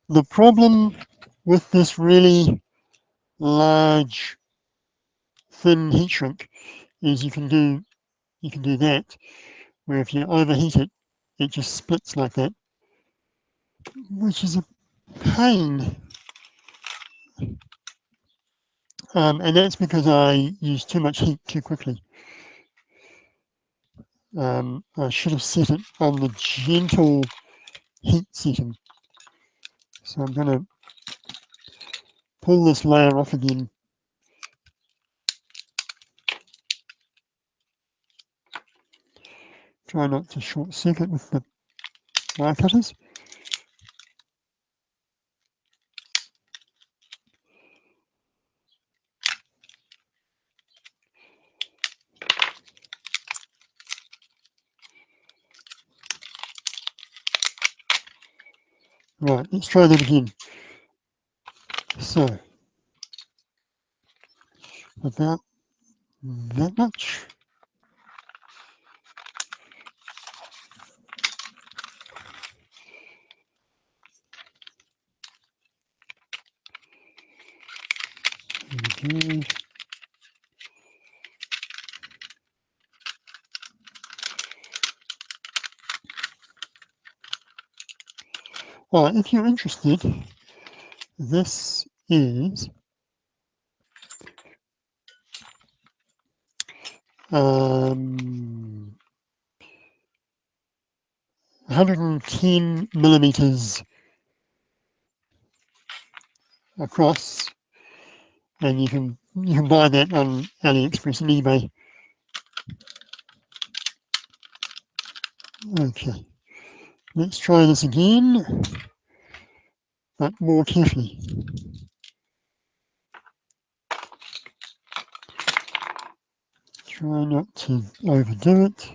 The problem with this really large thin heat shrink is you can do that, where if you overheat it, it just splits like that, which is a pain. And that's because I used too much heat too quickly. I should have set it on the gentle heat setting. So I'm going to pull this layer off again. Try not to short circuit with the wire cutters. Right, let's try that again. So, about that much. Okay. Alright, if you're interested, this is 110 millimeters across, and you can buy that on AliExpress and eBay. Okay, let's try this again, but more carefully. Try not to overdo it.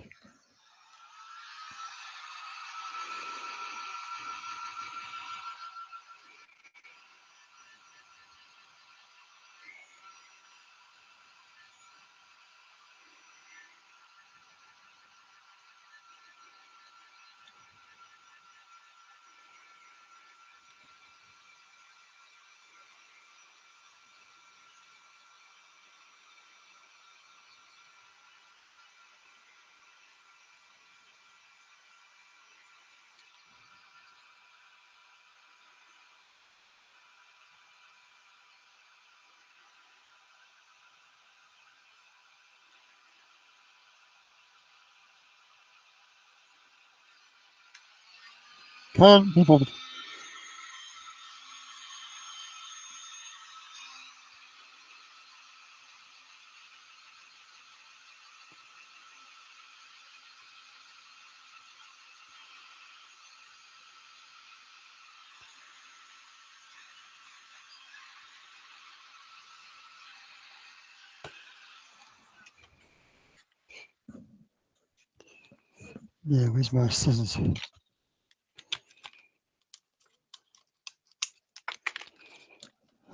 Can't be bothered. Yeah, where's my scissors?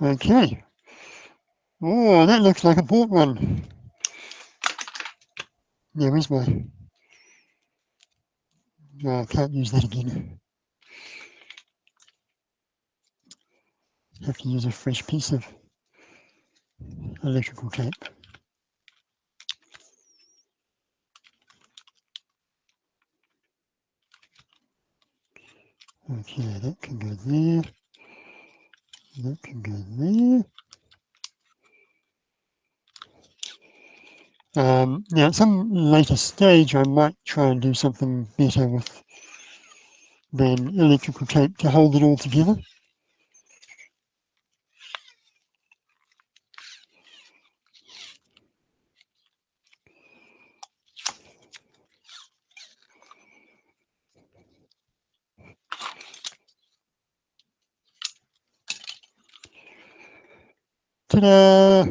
Okay. Oh, that looks like a bought one. Yeah, where's my... No, I can't use that again. Have to use a fresh piece of electrical tape. Okay, that can go there. That can go there. Now, at some later stage, I might try and do something better with than electrical tape to hold it all together. Ta-da!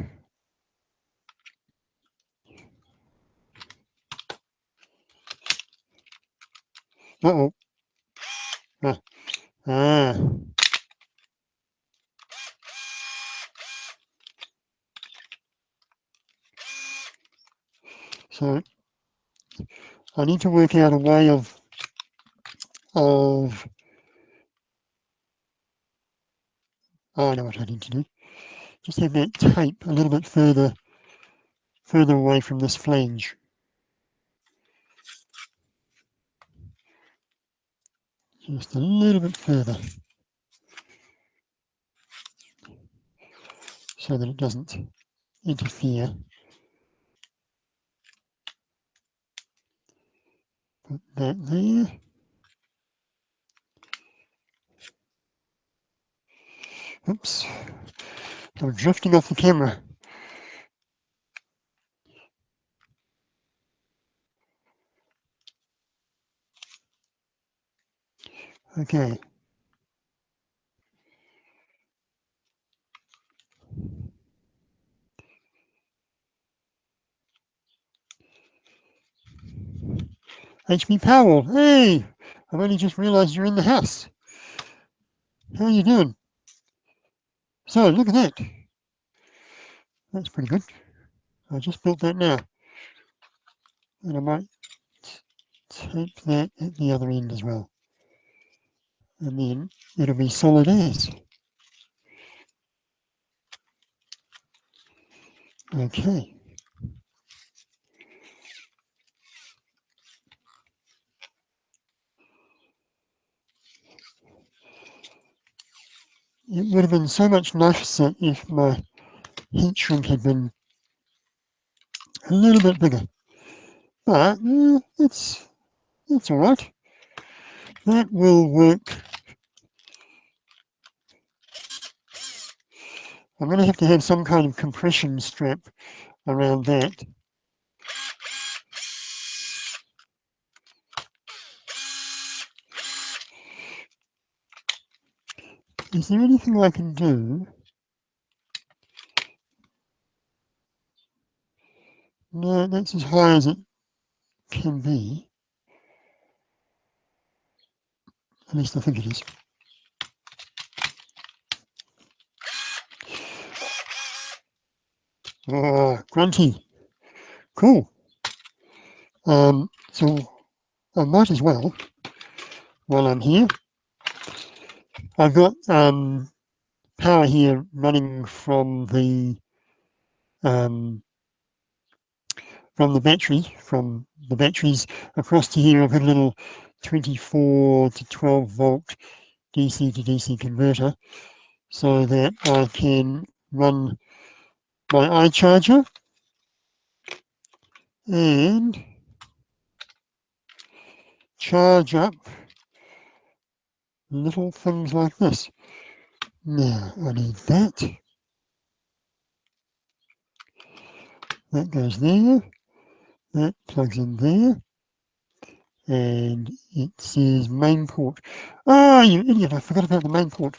Uh-oh. Ah. So I need to work out a way of oh, I know what I need to do. Just have that tape a little bit further away from this flange. Just a little bit further, so that it doesn't interfere. Put that there. Oops, I'm drifting off the camera. Okay. HB Powerwall, hey! I've only just realized you're in the house. How are you doing? So, look at that. That's pretty good. I just built that now. And I might tape that at the other end as well. And then it'll be solid as. Okay. It would have been so much nicer if my heat shrink had been a little bit bigger, but it's all right. That will work. I'm going to have some kind of compression strap around that. Is there anything I can do? No, that's as high as it can be. At least I think it is. Oh, grunty. Cool. So I might as well, while I'm here, I've got power here running from the batteries across to here. I've got a little 24 to 12 volt DC to DC converter, so that I can run my iCharger and charge up little things like this. Now I need that. That goes there. That plugs in there. And it says main port. Oh, you idiot, I forgot about the main port.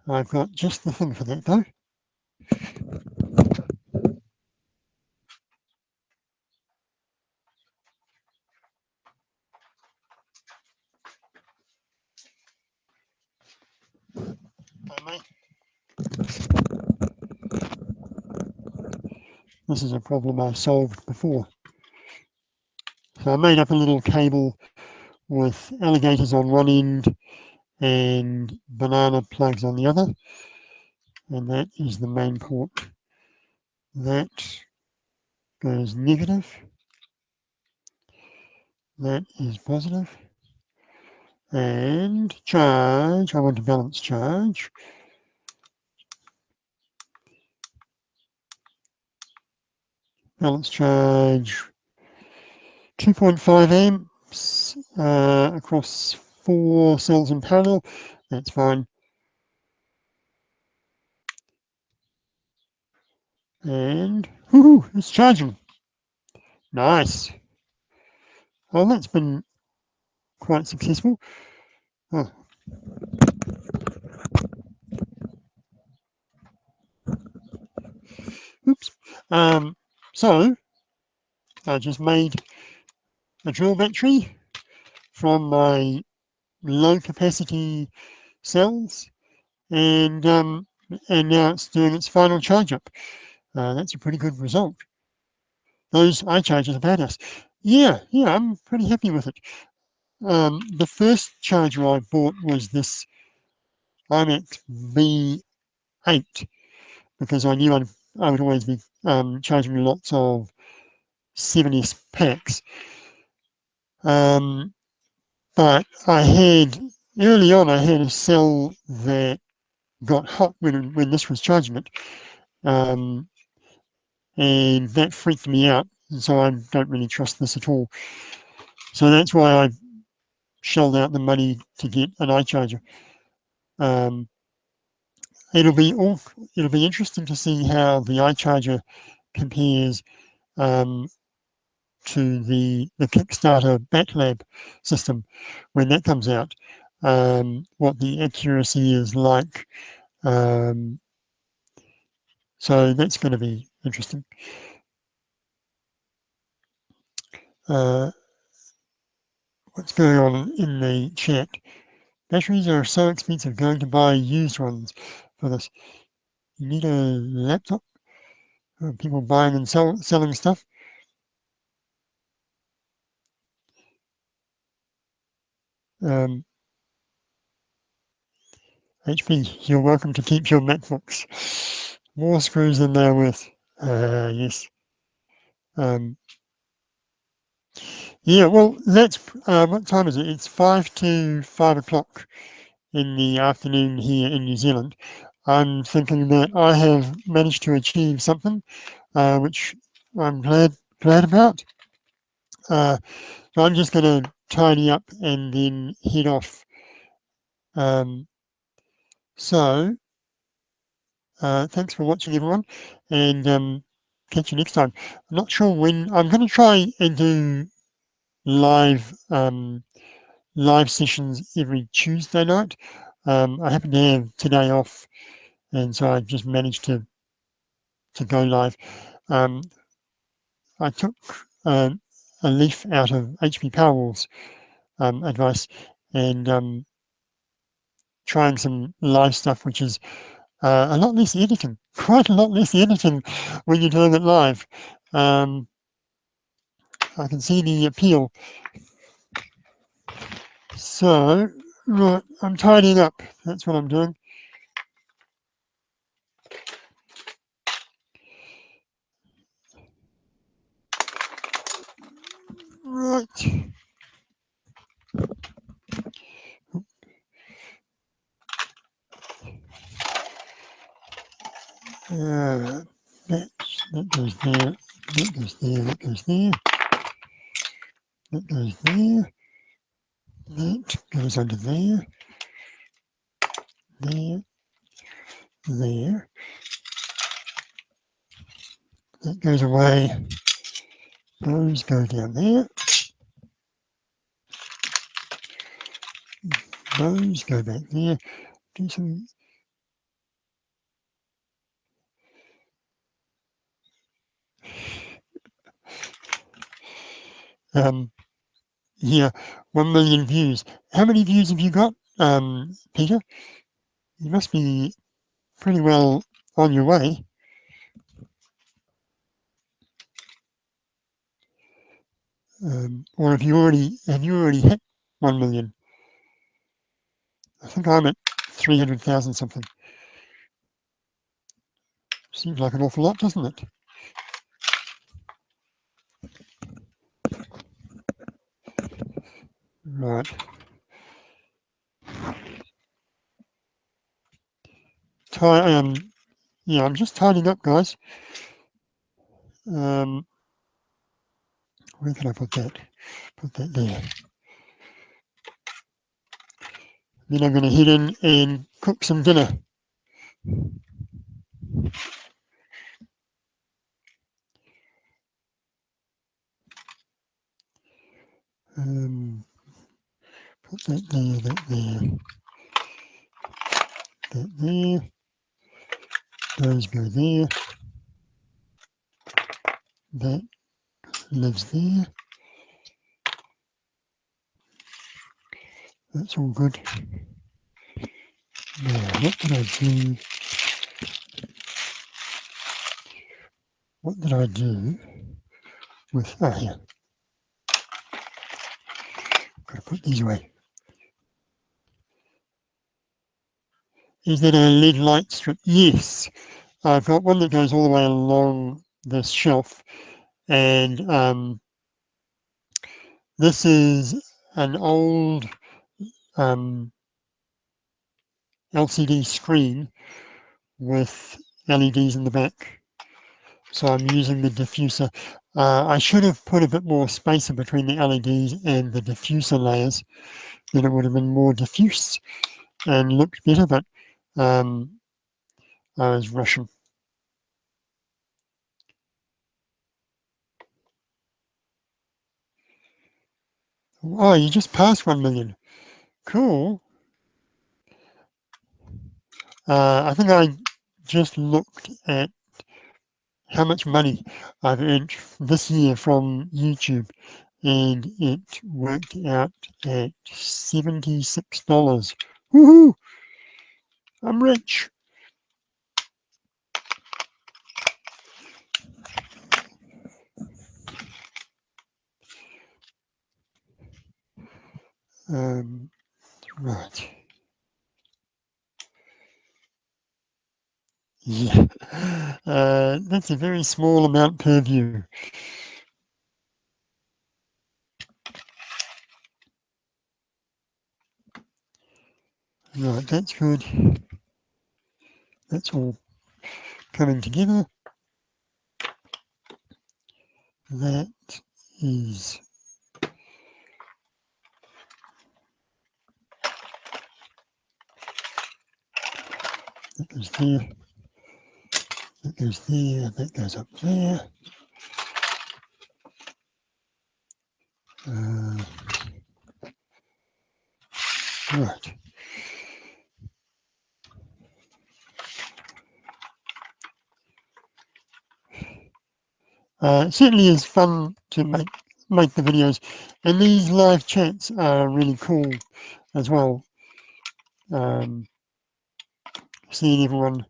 I've got just the thing for that though. This is a problem I've solved before. So I made up a little cable with alligators on one end and banana plugs on the other, and that is the main port. That goes negative, that is positive, and charge, I want to balance charge. Balance charge 2.5 amps across 4 cells in parallel, that's fine. And woohoo, it's charging. Nice. Well, that's been quite successful. Oh. Oops. So I just made a drill battery from my low capacity cells, and now it's doing its final charge up. That's a pretty good result. Those iChargers are badass. Yeah, I'm pretty happy with it. The first charger I bought was this IMAX V8 because I knew I would always be charging lots of 7S packs. But early on, I had a cell that got hot when this was charging it, and that freaked me out. And so I don't really trust this at all. So that's why I shelled out the money to get an iCharger. Um, it'll be interesting to see how the iCharger compares um, to the Kickstarter BatLab system when that comes out. What the accuracy is like. So that's going to be interesting. What's going on in the chat? Batteries are so expensive, going to buy used ones for this. You need a laptop? People buying and selling stuff? HP, you're welcome to keep your MacBooks. More screws than they're worth. Yes. Yeah, well, that's, what time is it? It's 5 to 5 o'clock in the afternoon here in New Zealand. I'm thinking that I have managed to achieve something, which I'm glad about. So I'm just going to tidy up and then head off. Um, so thanks for watching, everyone, and catch you next time. I'm not sure when. I'm going to try and do live live sessions every Tuesday night. I happen to have today off, and so I just managed to go live. Um, I took a leaf out of HP Powerwall's advice and trying some live stuff, which is a lot less editing, quite a lot less editing when you're doing it live. I can see the appeal. So, right, I'm tidying up. That's what I'm doing. Right. That goes there, that goes there, that goes there, that goes there, that goes under there, there, there, that goes away, those go down there, those go back there, do some, yeah, 1 million views. How many views have you got, Peter? You must be pretty well on your way. Or have you already hit 1 million? I think I'm at 300,000 something. Seems like an awful lot, doesn't it? Right. Yeah, I'm just tidying up, guys. Where can I put that? Put that there. Then I'm going to head in and cook some dinner. Put that there, that there, that there. Those go there. That lives there. That's all good. Now, what did I do? What did I do with, here. Got to put these away. Is that a lead light strip? Yes. I've got one that goes all the way along this shelf, and this is an old LCD screen with LEDs in the back. So I'm using the diffuser. I should have put a bit more spacer between the LEDs and the diffuser layers, then it would have been more diffuse and looked better, but I was rushing. Oh, you just passed 1 million. Cool. I think I just looked at how much money I've earned this year from YouTube, and it worked out at $76. Woohoo! I'm rich. Right. Yeah, that's a very small amount per view. Right, that's good. That's all coming together. That is that goes there, that goes there, that goes up there. Right. It certainly is fun to make the videos, and these live chats are really cool as well. Seeing everyone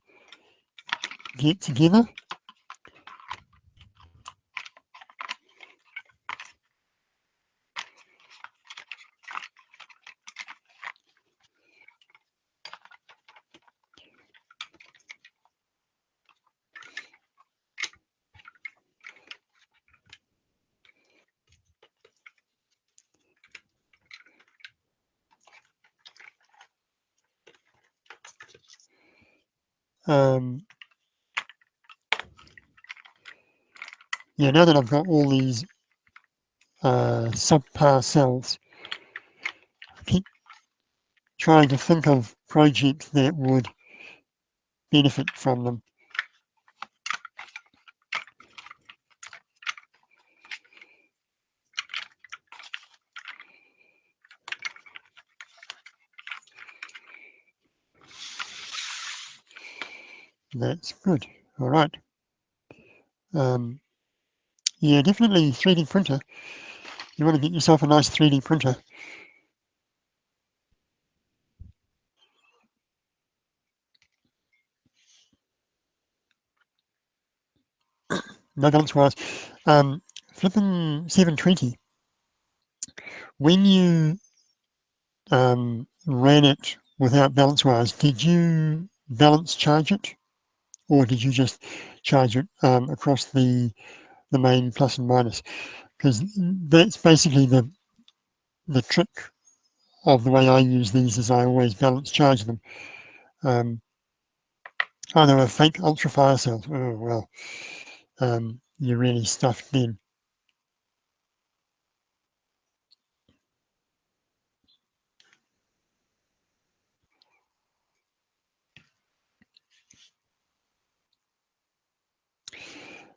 get together. Yeah, now that I've got all these subpar cells, I keep trying to think of projects that would benefit from them. That's good. All right. Yeah, definitely 3D printer. You want to get yourself a nice 3D printer. No balance wires. Flipping 720. When you ran it without balance wires, did you balance charge it, or did you just charge it across the main plus and minus? Because that's basically the trick of the way I use these is I always balance charge them. Oh, they were fake ultra fire cells. Oh, well, you're really stuffed then.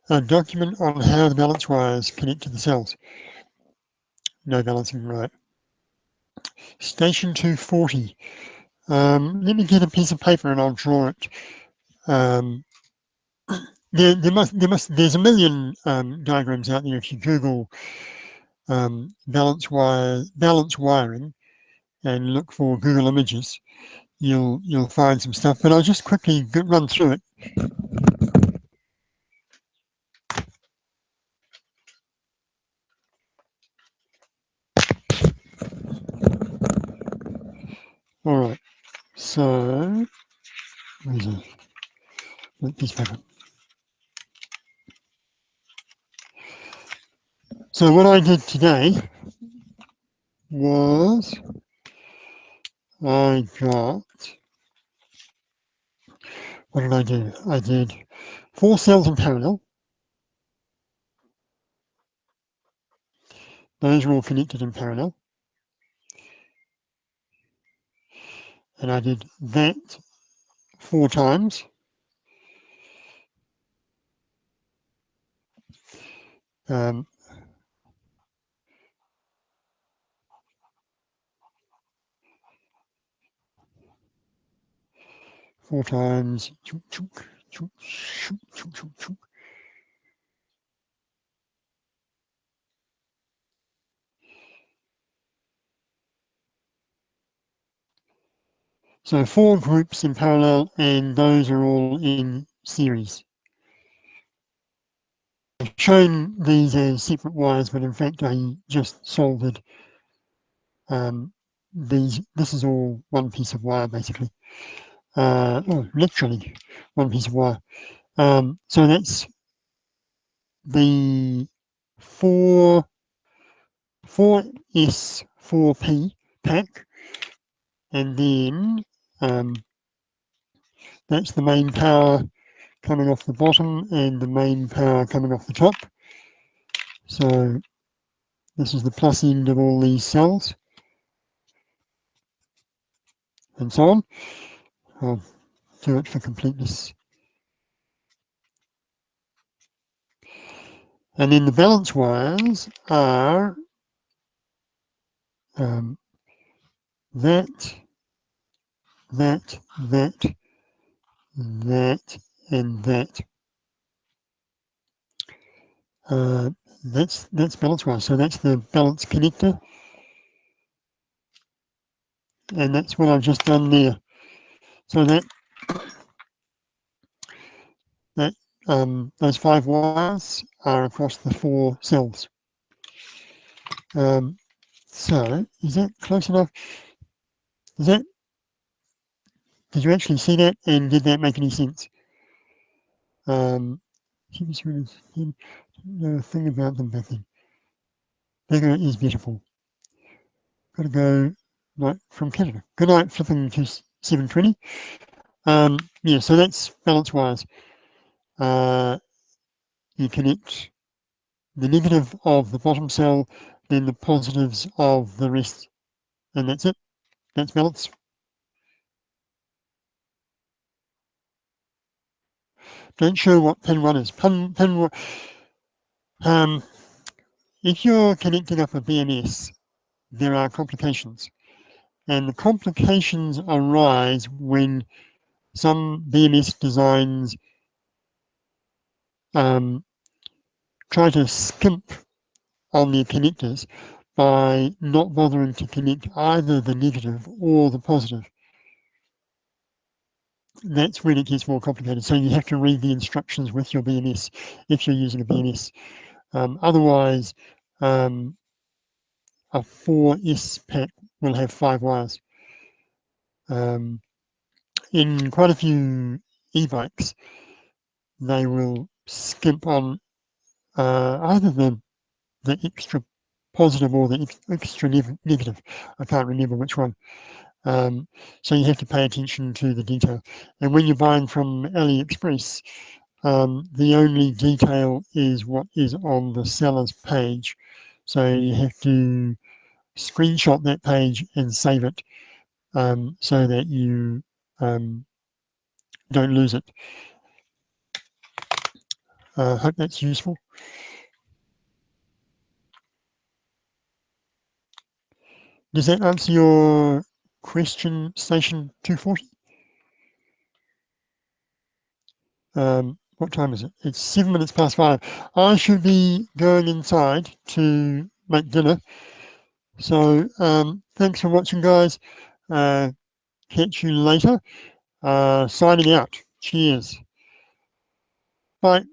A document on how the balance wires connect to the cells. No balancing, right. Station 240. Let me get a piece of paper and I'll draw it. Um, there's a million diagrams out there. If you Google balance wiring and look for Google Images, you'll find some stuff. But I'll just quickly run through it. All right. So where's a piece of paper? So what I did today was I got, what did I do? I did 4 cells in parallel. Those are all connected in parallel. And I did that 4 times. Um, 4 times. So 4 groups in parallel, and those are all in series. I've shown these as separate wires, but in fact I just soldered these. This is all one piece of wire basically. literally one piece of wire. So that's the 4S4P pack, and then that's the main power coming off the bottom and the main power coming off the top. So this is the plus end of all these cells, and so on. I'll do it for completeness. And then the balance wires are that, that, and that. That's balance wire. So that's the balance connector, and that's what I've just done there. So that those 5 wires are across the 4 cells. So is that close enough? Did you actually see that, and did that make any sense? Know a thing about them back then. Bigger is beautiful. Gotta go night from Canada. Good night, flipping to 720. Yeah, so that's balance wires. You connect the negative of the bottom cell, then the positives of the rest, and that's it. That's balance. Don't show what pin 1 is. If you're connecting up a BMS, there are complications. And the complications arise when some BMS designs try to skimp on their connectors by not bothering to connect either the negative or the positive. That's when it gets more complicated. So you have to read the instructions with your BMS if you're using a BMS. Otherwise, a 4S pack will have 5 wires. In quite a few e-bikes, they will skimp on either the extra positive or the extra negative. I can't remember which one. So you have to pay attention to the detail. And when you're buying from AliExpress, the only detail is what is on the seller's page. So you have to screenshot that page and save it so that you don't lose it. Hope that's useful. Does that answer your question, Station 240? What time is it? It's 7 minutes past 5. I should be going inside to make dinner. So thanks for watching, guys. Catch you later. Signing out. Cheers. Bye.